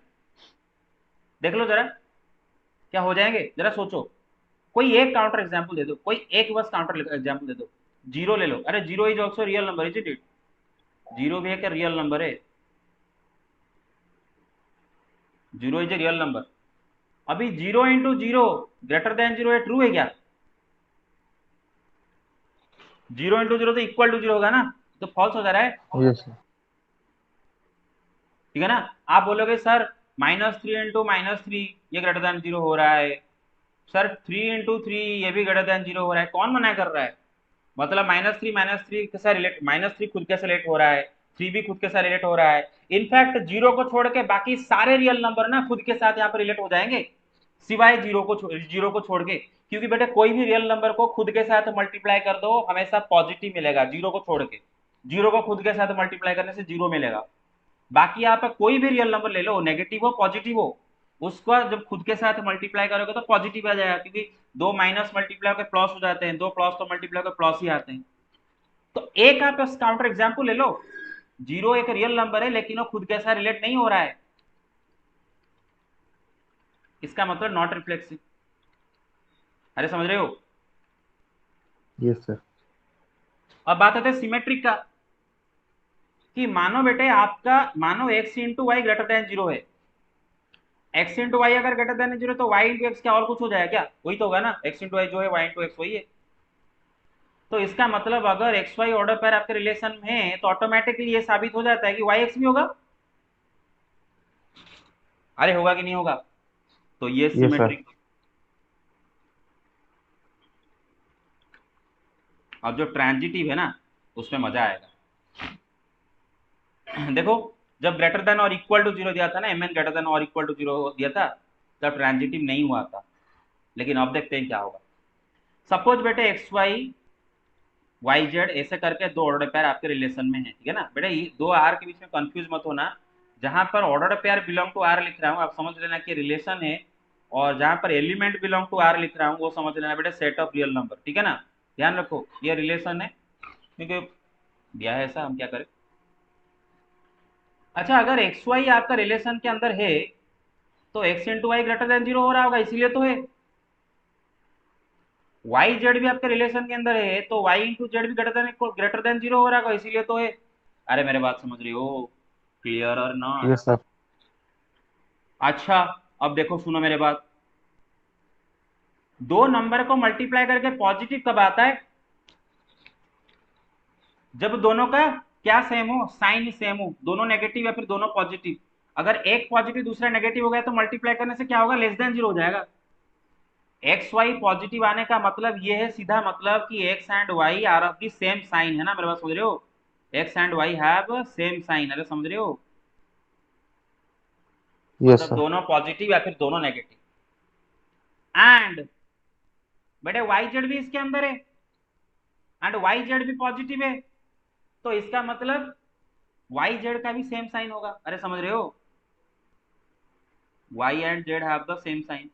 देख लो जरा, क्या हो जाएंगे जरा सोचो। कोई एक काउंटर एग्जाम्पल दे दो, कोई एक बस काउंटर एग्जाम्पल दे दो। जीरो ले लो, अरे zero is also real number, is it? Zero भी एक रियल नंबर है, zero is a real number. अभी zero into zero greater than zero है, ट्रू है क्या? जीरो इंटू जीरो तो इक्वल टू जीरो होगा ना, तो फॉल्स हो जा रहा है। Yes sir. ठीक है ना। आप बोलोगे सर -3 इंटू -3 ये ग्रेटर देन जीरो हो रहा है, सर 3 इंटू 3 ये भी ग्रेटर देन जीरो हो रहा है, कौन मना कर रहा है? मतलब -3 के साथ रिलेट, -3 खुद के साथ रिलेट हो रहा है, 3 भी खुद के साथ रिलेट हो रहा है। इनफैक्ट जीरो को छोड़ के बाकी सारे रियल नंबर ना खुद के साथ यहाँ पर रिलेट हो जाएंगे, सिवाय जीरो को छोड़ के। क्योंकि बेटे कोई भी रियल नंबर को खुद के साथ मल्टीप्लाई कर दो हमेशा पॉजिटिव मिलेगा, जीरो को छोड़ के। जीरो को खुद के साथ मल्टीप्लाई करने से जीरो मिलेगा। बाकी यहाँ पे कोई भी रियल नंबर ले लो, नेगेटिव हो पॉजिटिव हो, उसका जब खुद के साथ मल्टीप्लाई करोगे तो पॉजिटिव आ जाएगा, क्योंकि दो माइनस मल्टीप्लाई होकर प्लस हो जाते हैं, दो प्लस तो मल्टीप्लाई होकर प्लस ही आते हैं। तो एक आप काउंटर एग्जाम्पल ले लो, जीरो एक रियल नंबर है लेकिन वो खुद के साथ रिलेट नहीं हो रहा है, इसका मतलब नॉट रिफ्लेक्सिव। अरे समझ रहे हो? Yes sir. अब बात आते हैं सिमेट्रिक का, कि मानो बेटे आपका मानो x into y greater than zero है, x इंटू वाई अगर ग्रेटर देन जीरो तो y इंटू एक्स क्या और कुछ हो जाएगा क्या? वही तो होगा ना, x इंटू वाई जो है y इंटू एक्स वही है। तो इसका मतलब अगर एक्स वाई ऑर्डर पर आपके रिलेशन में है तो ऑटोमेटिकली ये साबित हो जाता है कि वाई एक्स भी होगा। अरे होगा कि नहीं होगा? तो ये यस सर। सिमेट्रिक। अब जो ट्रांजिटिव है ना उसमें मजा आएगा। देखो, जब ग्रेटर देन और इक्वल टू जीरो दिया था ना, एम एन ग्रेटर देन और इक्वल टू जीरो दिया था, तब ट्रांजिटिव नहीं हुआ था। लेकिन अब देखते हैं क्या होगा। सपोज बेटे एक्स वाई वाई जेड ऐसे करके दो ऑर्डर पेयर आपके रिलेशन में है, ठीक है ना बेटा। ये दो आर के बीच में कंफ्यूज मत होना, जहां पर order pair belong to R लिख रहा हूँ आप समझ लेना कि रिलेशन है, और जहां पर एलिमेंट बिलोंग टू आर लिख रहा हूँ वो समझ लेना बेटा सेट ऑफ रियल नंबर, ठीक है ना। ध्यान रखो ये रिलेशन है, क्योंकि दिया है ऐसा, हम क्या करें। अच्छा, अगर एक्स वाई आपका रिलेशन के अंदर है तो x into y greater than zero हो रहा होगा, इसीलिए तो है। वाई जेड भी आपके रिलेशन के अंदर है तो वाई इंटू जेड भी ग्रेटर देन जीरो हो रहा होगा, इसीलिए तो है। अरे मेरे बात समझ रही हो? क्लियर और नॉट? Yes sir. अच्छा, अब देखो सुनो मेरे बात, दो नंबर को मल्टीप्लाई करके पॉजिटिव कब आता है? जब दोनों का क्या सेम हो, साइन सेम हो, दोनों नेगेटिव या फिर दोनों पॉजिटिव। अगर एक पॉजिटिव दूसरा नेगेटिव हो गया तो मल्टीप्लाई करने से क्या होगा, लेस देन जीरो हो जाएगा। एक्स वाई पॉजिटिव आने का मतलब ये है सीधा मतलब कि x and y are of the same sign, है ना मेरे बात समझ रहे हो? X and y have same sign, अरे समझ रहे हो? यस मतलब सर। दोनों पॉजिटिव या फिर दोनों नेगेटिव। एंड बेटे वाई जेड भी इसके अंदर है, एंड वाई जेड भी पॉजिटिव है, तो इसका मतलब वाई जेड का भी सेम साइन होगा, अरे समझ रहे हो? Y and z have the same sign.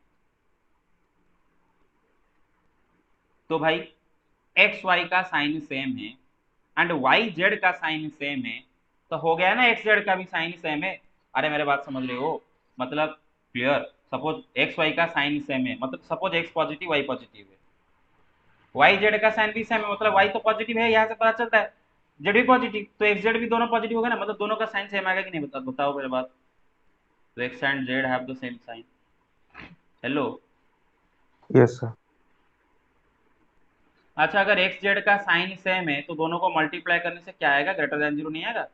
तो भाई एक्स वाई का साइन सेम है एंड वाई जेड का साइन सेम है, तो हो गया ना एक्स जेड का भी साइन सेम है। अरे मेरे बात समझ रहे हो? मतलब क्लियर। सपोज एक्स वाई का साइन सेम है, मतलब suppose x positive y positive है, वाई जेड का साइन भी सेम है, मतलब वाई तो पॉजिटिव है, यहाँ से पता चलता है जेड भी पॉजिटिव, तो एक्स जेड भी दोनों पॉजिटिव होगा ना, मतलब दोनों का साइन सेम आएगा कि नहीं? बताओ मेरे बात। तो x and z have the same sign. Hello. Yes sir. अच्छा, अगर एक्स जेड का साइन सेम है तो दोनों को मल्टीप्लाई करने से क्या आएगा, ग्रेटर देन जीरो नहीं आएगा?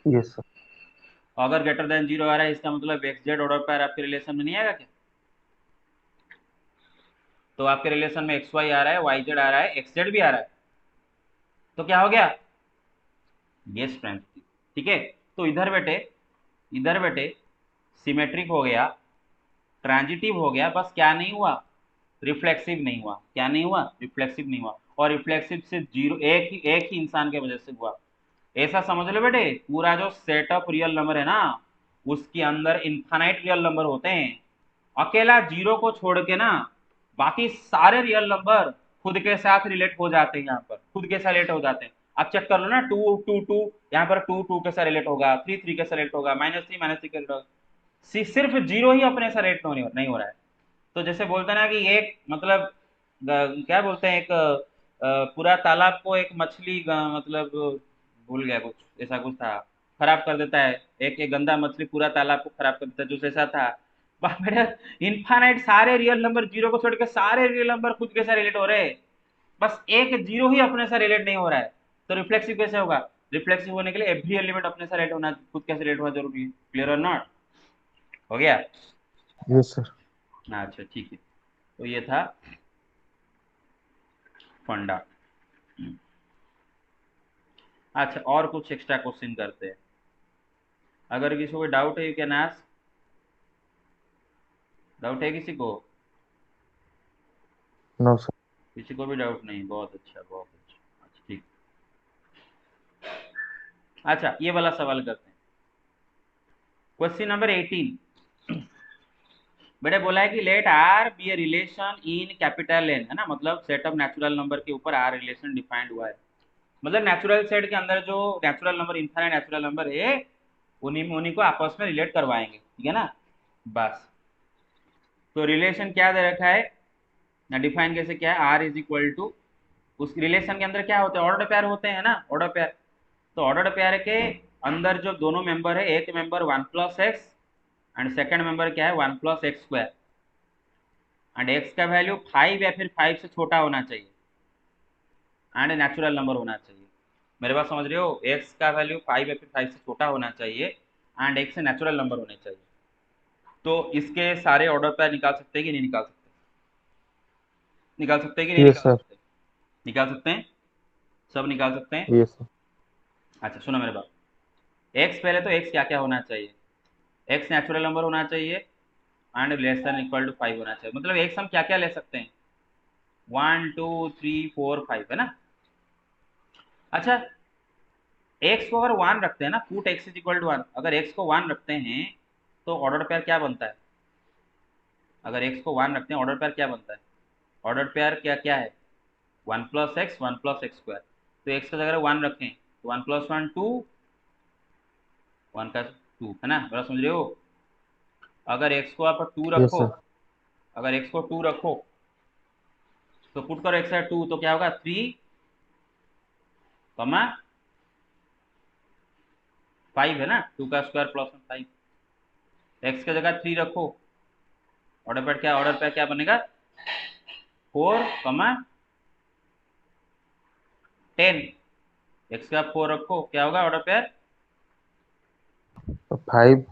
Yes sir. अगर ग्रेटर देन 0 आ रहा है इसका मतलब एक्स जेड ऑर्डर पेयर आपके रिलेशन में नहीं आएगा क्या? तो आपके रिलेशन में एक्स वाई आ रहा है, वाई जेड आ रहा है, एक्स जेड भी आ रहा है, तो क्या हो गया? यस फ्रेंड, ठीक है। तो इधर बेटे सिमेट्रिक हो गया, ट्रांजिटिव हो गया, बस क्या नहीं हुआ? रिफ्लेक्सिव नहीं हुआ। क्या नहीं हुआ? रिफ्लेक्सिव नहीं हुआ। और रिफ्लेक्सिव से जीरो एक ही इंसान के वजह से हुआ। ऐसा समझ लो बेटे, पूरा जो सेट ऑफ रियल नंबर है ना, उसके अंदर इनफाइनाइट रियल नंबर होते हैं। अकेला जीरो को छोड़ के ना बाकी सारे रियल नंबर खुद के साथ रिलेट हो जाते हैं। यहाँ पर खुद के साथ रिलेट हो जाते हैं। आप चेक कर लो ना, टू टू टू, यहाँ पर टू टू के साथ रिलेट होगा, थ्री थ्री के साथ रिलेट होगा, माइनस थ्री के साथ, सिर्फ जीरो ही अपने साथ रिलेट नहीं हो रहा है। तो जैसे बोलते हैं ना कि एक मतलब क्या बोलते हैं, एक पूरा तालाब को एक मछली मतलब भूल गया, कुछ ऐसा कुछ था, खराब कर देता है। एक एक गंदा मछली पूरा तालाब को खराब कर देता है, जो ऐसा था। बेटा इनफाइनाइट सारे रियल नंबर जीरो को छोड़ के सारे रियल नंबर खुद के साथ रिलेट हो रहे हैं, बस एक जीरो ही अपने साथ रिलेट नहीं हो रहा है। तो रिफ्लेक्सिव कैसे होगा? रिफ्लेक्सिव होने के लिए एवरी एलिमेंट अपने साथ रिलेट होना, खुद के साथ रिलेट होना जरूरी है। क्लियर और नॉट? हो गया? Yes sir. अच्छा ठीक है। तो ये था फंडा। अच्छा, और कुछ एक्स्ट्रा क्वेश्चन करते हैं। अगर किसी को डाउट है यू कैन आस्क। डाउट है किसी को? No sir. किसी को भी डाउट नहीं? बहुत अच्छा, बहुत अच्छा। अच्छा ठीक। अच्छा, ये वाला सवाल करते हैं। Question number 18। बेटे बोला है कि let R be a relation in capital N, है ना, मतलब सेट ऑफ नेचुरल नंबर के ऊपर आर रिलेशन डिफाइंड हुआ है। मतलब नेचुरल सेट के अंदर जो natural number, infinite natural number है, उन्हीं उन्हीं को आपस में रिलेट करवाएंगे, ठीक है ना? बस, तो रिलेशन क्या दे रखा है ना, डिफाइन कैसे किया है? आर इज इक्वल टू, उस रिलेशन के अंदर क्या होते हैं? ऑर्डर पेयर होते हैं ना, ऑर्डर पेयर। तो ऑर्डर पेयर के अंदर जो दोनों मेंबर है, एक member 1+x and second member क्या है? 1+x²। एंड x का वैल्यू 5 या फिर 5 से छोटा होना चाहिए एंड नेचुरल नंबर होना चाहिए। मेरे बात समझ रहे हो? x का वैल्यू 5 या फिर 5 से छोटा होना चाहिए एंड x से नेचुरल नंबर होने चाहिए। तो इसके सारे ऑर्डर पेयर निकाल सकते हैं कि नहीं निकाल सकते? निकाल सकते हैं कि नहीं यस निकाल सर। सकते? निकाल सकते हैं, सब निकाल सकते हैं। Yes sir. अच्छा सुनो मेरे बात, x पहले तो x क्या क्या होना चाहिए? x नेचुरल नंबर होना चाहिए and less than equal to 5 होना चाहिए। मतलब x हम क्या क्या ले सकते हैं? 1 2 3 4 5, है ना? अच्छा, x को अगर 1 रखते हैं ना, put x is equal to 1, अगर x को 1 रखते हैं तो ऑर्डर पेयर क्या बनता है? अगर x को 1 रखते हैं ऑर्डर पेयर क्या बनता है? ऑर्डर पेयर क्या क्या है? 1+x 1+x²। तो x का अगर 1 रखें तो 1+1 2, 1 का 2, है ना? बड़ा समझ रहे हो? अगर x को आप 2 यस रखो, सर। अगर x को 2 रखो तो पुट करो x 2, तो क्या होगा? 3, 5, है ना? 2 का स्क्वायर प्लस 5। x की जगह 3 रखो, ऑर्डर पेयर क्या बनेगा? 4, 10। x का 4 रखो, क्या होगा ऑर्डर पेयर? 5,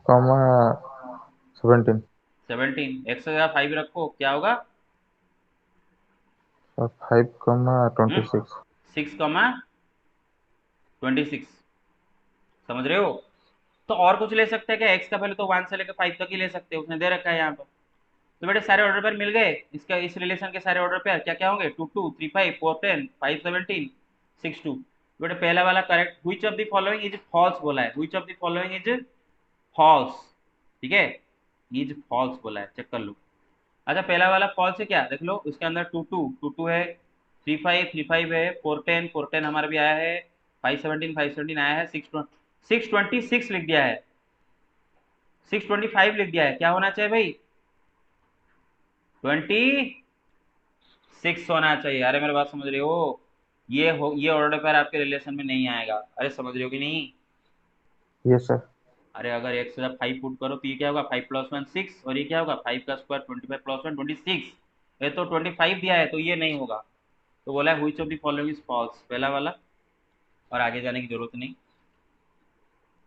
17। 17। x की जगह 5 रखो, क्या होगा? 5, 26। 6, 26। समझ रहे हो? तो और कुछ ले सकते हैं क्या? x का वैल्यू तो 1 से लेकर 5 तक ही ले सकते हैं, उसने दे रखा है यहाँ पर। तो बेटे सारे ऑर्डर पेयर मिल गए। इसका इस रिलेशन के सारे ऑर्डर पेयर क्या क्या होंगे? 2 2 3 5 4 10 5 17 6 2। बेटे पहला वाला correct. Which of the following is false बोला है, which of the following is false, ठीक है? इज फॉल्स बोला है, चेक कर लो। अच्छा, पहला वाला फॉल्स है क्या? देख लो, उसके अंदर 2 2 है, 3 5 है, 4 10 हमारा भी आया है, 5 17 आया है, 626 लिख दिया है, 625 लिख दिया है। क्या होना चाहिए भाई? 26 होना चाहिए। अरे मेरे बात समझ रहे हो? ये ऑर्डर पेयर आपके रिलेशन में नहीं आएगा। अरे समझ रहे हो कि नहीं? Yes sir. अरे अगर एक से 5 पुट करो तो ये क्या होगा? 5+1 6, और ये क्या होगा? 5 का स्क्वायर 25+1 26। ये तो 25 दिया है, तो ये नहीं होगा। तो बोला है which of the following is false, पहला वाला, और आगे जाने की जरूरत नहीं।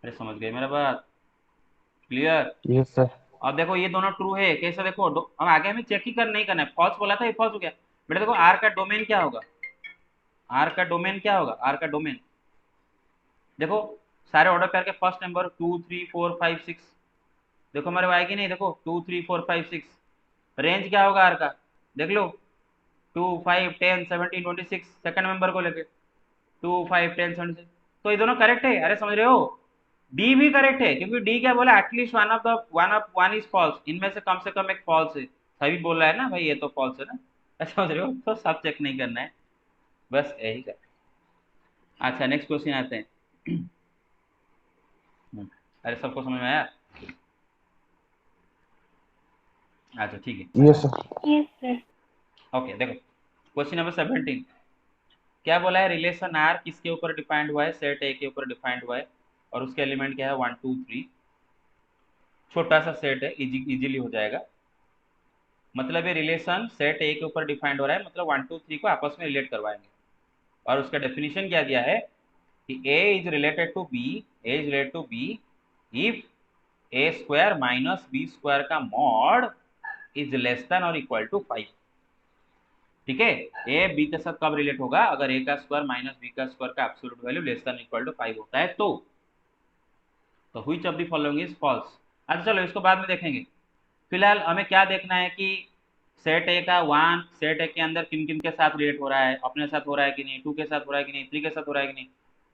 अरे समझ गए मेरा बात? क्लियर? Yes sir. अब देखो ये दोनों ट्रू है, कैसे देखो अब आगे हमें चेक ही कर नहीं करना है, फॉल्स बोला था ये फॉल्स हो गया। बेटा देखो आर का डोमेन क्या होगा, आर का डोमेन क्या होगा, आर का डोमेन देखो सारे ऑर्डर करके फर्स्ट नंबर 2 3 4 5 6, देखो हमारे आएगी नहीं, देखो 2 3 4 5 6, रेंज क्या होगा आर का, देख लो 2 5 10 17 26, सेकंड मेंबर को लेके 2 5 10 17, तो ये दोनों करेक्ट है, अरे समझ रहे हो? डी भी करेक्ट है, क्योंकि डी क्या बोला, एटलीस्ट वन इज फॉल्स, इनमें से कम एक फॉल्स है, सभी बोल रहा है ना भाई ये तो फॉल्स है ना, ऐसा समझ रहे हो? तो सब चेक नहीं करना है, बस यही कर। अच्छा नेक्स्ट क्वेश्चन आते हैं। अरे सबको समझ में आया? अच्छा ठीक है, yes sir. Yes, sir. Okay देखो क्वेश्चन नंबर 17, क्या बोला है, रिलेशन आर किसके ऊपर डिफाइंड हुआ है, सेट ए के ऊपर डिफाइंड हुआ है, और उसके एलिमेंट क्या है 1 2 3, छोटा सा सेट है, इजीली हो जाएगा। मतलब ये रिलेशन सेट ए के ऊपर डिफाइंड हो रहा है, मतलब 1 2 3 को आपस में रिलेट करवाएंगे, और उसका डेफिनेशन क्या दिया है कि A is related to B, A is related to B if A square minus B square का मॉड इज लेस देन और इक्वल टू 5। ठीक है, ए बी के साथ कब रिलेट होगा, अगर ए का स्क्वायर माइनस बी का स्क्वायर का absolute value less than equal to 5 होता है तो which of the following is false. अच्छा चलो इसको बाद में देखेंगे, फिलहाल हमें क्या देखना है कि सेट ए का वन, सेट ए के अंदर किन किन के साथ रिलेट हो रहा है, अपने साथ हो रहा है कि नहीं, टू के साथ हो रहा है कि नहीं, थ्री के साथ हो रहा है कि नहीं,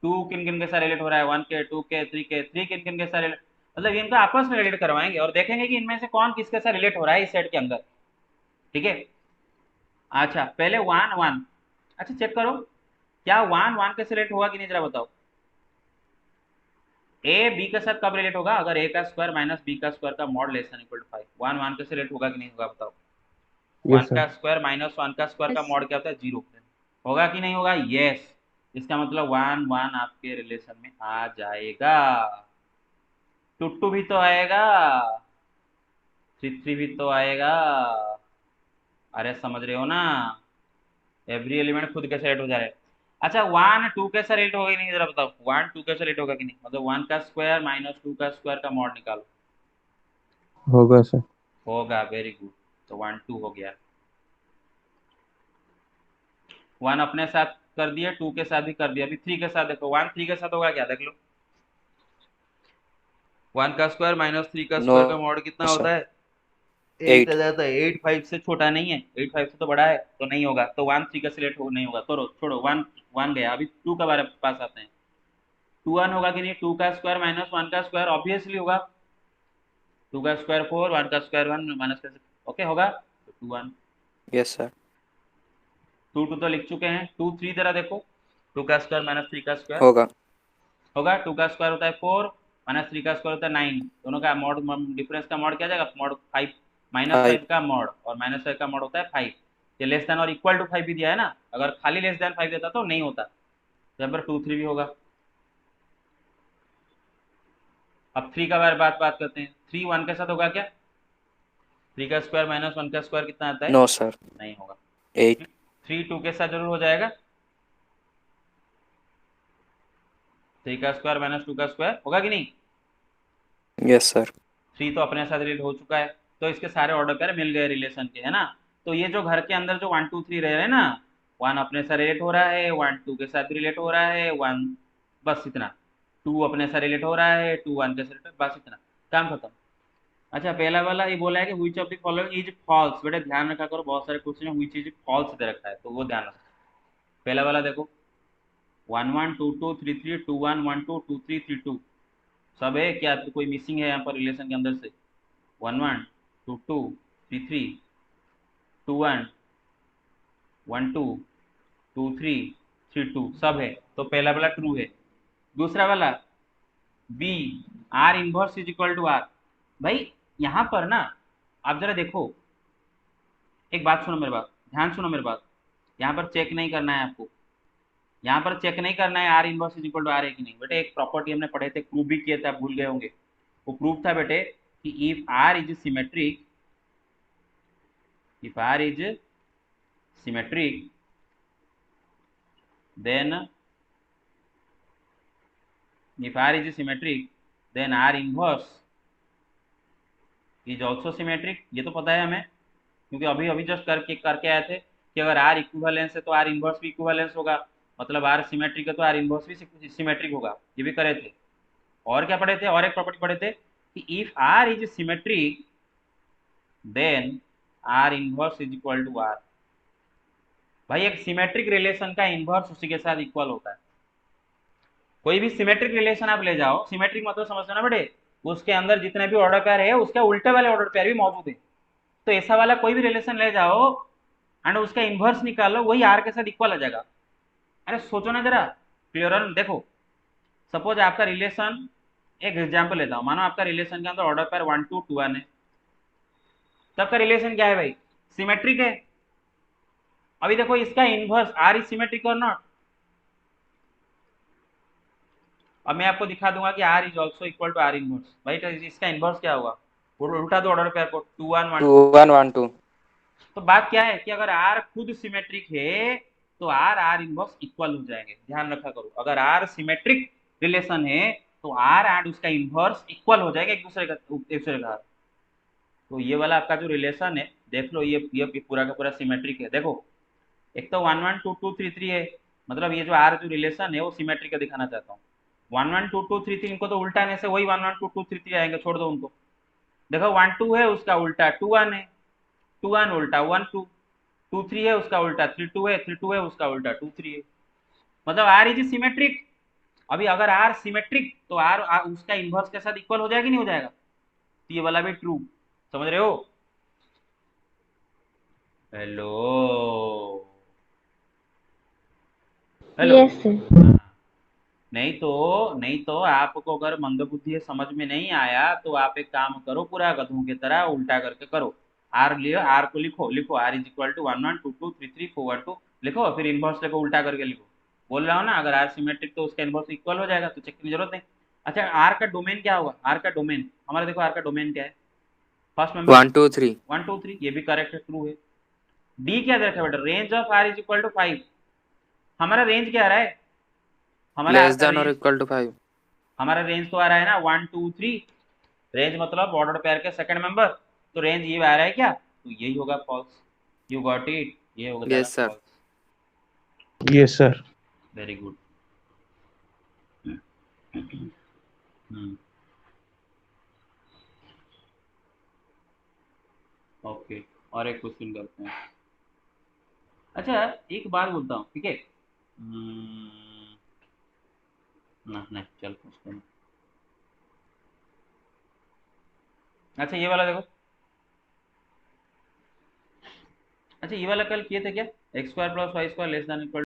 टू किन किन के साथ रिलेट हो रहा है, वन के, टू के, थ्री किन किन के साथ रिलेट, मतलब इनको आपस में रिलेट करवाएंगे और देखेंगे कि इनमें से कौन किसके साथ रिलेट हो रहा है इस सेट के अंदर। ठीक है, अच्छा पहले वन वन, अच्छा चेक करो क्या वन वन के साथ रिलेट होगा कि नहीं, जरा बताओ। ए बी के साथ कब रिलेट होगा, अगर ए का स्क्वायर माइनस बी का स्क्वायर का mod less than equal to 5, one one के साथ रिलेट होगा कि नहीं होगा बताओ। One yes sir. का स्क्वायर माइनस वन का स्क्वायर का Yes. मॉड क्या होता है, 0, होगा कि नहीं होगा, यस। इसका मतलब वन वन आपके रिलेशन में आ जाएगा, टू टू भी तो आएगा, थ्री थ्री भी तो आएगा, अरे समझ रहे हो ना, एवरी एलिमेंट खुद कैसे रेट हो जा रहा है। अच्छा वन टू कैसा रेट होगा कि नहीं, जरा बताओ, वन टू कैसा रेट होगा कि नहीं, मतलब वन का स्क्वायर माइनस टू का स्क्वायर का मॉड निकालो। होगा सर। होगा, वेरी गुड, तो वन टू हो गया, वन अपने साथ कर दिया, टू के साथ भी कर दिया, अभी थ्री के साथ देखो, वन थ्री के साथ होगा क्या, देख लो, वन का स्क्वायर माइनस थ्री का नो स्क्वायर का मॉड कितना सर, होता है, 8 आ 8। जाता है, 8 5 से छोटा नहीं है, 8 5 से तो बड़ा है, तो नहीं होगा, तो वन थ्री का सिलेक्ट हो नहीं होगा, तो छोड़ो, वन वन गया, अभी टू का बारे पास आते हैं, टू वन होगा कि नहीं, टू का स्क्वायर माइनस वन का स्क्वायर ऑब्वियसली होगा, टू का स्क्वायर 4, वन का स्क्वायर 1 माइनस का, ओके होगा, तो 2 1, यस सर। 2 2 तो लिख चुके हैं, 2 3 जरा देखो, टू का स्क्वायर माइनस थ्री का स्क्वायर होगा। होगा, टू का स्क्वायर होता है 4, माइनस थ्री का स्क्वायर होता है 9, दोनों का मॉड, डिफरेंस का मॉड क्या जाएगा, मॉड 5, माइनस 5 5। का मॉड और माइनस 5 का मॉड होता है 5, ये लेस देन और इक्वल टू 5 भी दिया है ना, अगर खाली लेस देन 5 देता तो नहीं होता, तो यहाँ पर 2 3 भी होगा। अब 3 का बारे बात करते हैं, 3 1 के साथ होगा क्या, 3 का स्क्वायर माइनस 1 का स्क्वायर कितना आता है, नो सर, नहीं होगा। 8। 3 2 के साथ जरूर हो जाएगा, 3 का स्क्वायर माइनस 2 का स्क्वायर होगा कि नहीं, यस सर। 3 तो अपने साथ रिलेट हो चुका है, तो इसके सारे ऑर्डर पेयर मिल गए रिलेशन के, है ना। तो ये जो घर के अंदर जो 1 2 3 रह रहे हैं ना, वन अपने साथ रिलेट हो रहा है, वन टू के साथ भी रिलेट हो रहा है, वन, बस इतना, टू अपने साथ रिलेट हो रहा है, टू वन के साथ, बस इतना, काम खत्म। अच्छा पहला वाला ये बोला है कि which of the following is false, बेटा ध्यान रखा करो, बहुत सारे क्वेश्चन में व्हिच इज फॉल्स दे रखा है, तो वो ध्यान रखो। पहला वाला देखो, 1 1 2 2 3 3 2 1 1 2 2 3 3 2, सब है क्या, तो कोई मिसिंग है यहाँ पर रिलेशन के अंदर से, 1 1 2 2 3 3 2 1 1 2 2 3 3 2, सब है, तो पहला वाला ट्रू है। दूसरा वाला B, R inverse is equal to R, भाई यहाँ पर ना आप जरा देखो, एक बात सुनो मेरी बात, ध्यान सुनो मेरी बात, यहाँ पर चेक नहीं करना है आपको, यहाँ पर चेक नहीं करना है R inverse is equal to R है कि नहीं, बेटे एक प्रॉपर्टी हमने पढ़े थे, प्रूव भी किए थे, आप भूल गए होंगे, वो प्रूफ था बेटे कि if R is symmetric, if R is symmetric then if R is symmetric then R inverse is also symmetric. ये तो पता है हमें, क्योंकि अभी अभी जस्ट करके आए थे कि अगर आर इक्विवेलेंस है तो आर इनवर्स भी इक्विवेलेंस होगा, मतलब आर सिमेट्रिक है तो आर इनवर्स भी सिमेट्रिक होगा, ये भी करे थे। और क्या पढ़े थे, और एक प्रॉपर्टी पढ़े थे कि if R is symmetric then R inverse is equal to R. भाई एक सिमेट्रिक रिलेशन का इनवर्स उसी के साथ इक्वल होता है। कोई भी सिमेट्रिक रिलेशन आप ले जाओ, सिमेट्रिक मतलब समझना बड़े, उसके अंदर जितने भी ऑर्डर पेयर है उसके उल्टे वाले ऑर्डर पेयर भी मौजूद है। तो ऐसा वाला कोई भी रिलेशन ले जाओ एंड उसका इनवर्स निकालो, वही आर के साथ इक्वल आ जाएगा। अरे सोचो ना जरा, क्लियर देखो, सपोज आपका रिलेशन, एक एग्जाम्पल लेता हूँ, मानो आपका रिलेशन के अंदर ऑर्डर पेयर 1 2 2 1 है, तब का रिलेशन क्या है भाई, सिमेट्रिक है। अभी देखो इसका इनवर्स आर इज सिमेट्रिक और नॉट। अब मैं आपको दिखा दूंगा कि R is also equal to R inverse. भाई तो इसका इनवर्स क्या होगा, उल्टा दो ऑर्डर पेयर को 2 1 1 2 1 1 2। तो बात क्या है कि अगर आर खुद सिमेट्रिक है तो आर आर इनवर्स इक्वल हो जाएंगे। ध्यान रखा करो, अगर आर सिमेट्रिक रिलेशन है तो आर एंड उसका इनवर्स इक्वल हो जाएगा एक दूसरे का। तो ये वाला आपका जो रिलेशन है देख लो, ये पूरा का पूरा सिमेट्रिक है। देखो एक तो 1 1 2 2 3 3 है, मतलब ये जो आर जो रिलेशन है वो सिमेट्रिक का दिखाना चाहता हूँ। 1 1 2 2 3 3 इनको तो उल्टा आने से वही 1 1 2 2 3 3 आएंगे, छोड़ दो उनको। देखो 1 2 है उसका उल्टा 2 1 है, 2 1 उल्टा 1 2, 2 3 है उसका उल्टा 3 2 है, 3 2 है उसका उल्टा 2 3 है, मतलब आर इज सिमेट्रिक। अभी अगर आर सिमेट्रिक तो आर उसका इनवर्स के साथ इक्वल हो जाएगा नहीं हो जाएगा, तो ये वाला भी ट्रू। समझ रहे हो? Hello hello. Yes, sir. नहीं तो आपको अगर मंदबुद्धि समझ में नहीं आया तो आप एक काम करो, पूरा गधों की तरह उल्टा करके करो। आर लियो, आर को लिखो, लिखो आर इज इक्वल टू 1 1 2 2 3 3 4 1 2 लिखो, फिर इनवर्स लेको उल्टा करके लिखो। बोल रहा हूँ ना, अगर आर सिमेट्रिक तो उसका इनवर्स इक्वल हो जाएगा, तो चेक की जरूरत नहीं। अच्छा आर का डोमेन क्या होगा, आर का डोमेन हमारा देखो, आर का डोमेन क्या है, फर्स्ट मेंबर 1 2 3 1 2 3, ये भी करेक्ट है, ट्रू है। डी क्या दे रखा है बेटा, range of R is equal to 5। हमारा रेंज क्या आ रहा है, हमारा आर लेस का देन और रेंज, इक्वल टू 5। हमारा रेंज तो आ रहा है ना 1 2 3, रेंज मतलब ऑर्डर पेयर के सेकंड मेंबर, तो रेंज ये आ रहा है क्या, तो यही होगा फॉल्स। यू गॉट इट, ये हो जाएगा yes sir. False. Yes, sir. Very good. Okay, और एक क्वेश्चन करते हैं। अच्छा एक बात बोलता हूँ, ठीक है? ना नहीं चल पूछते हैं। अच्छा ये वाला देखो, अच्छा ये वाला कल किए थे क्या, X square plus Y square less than equal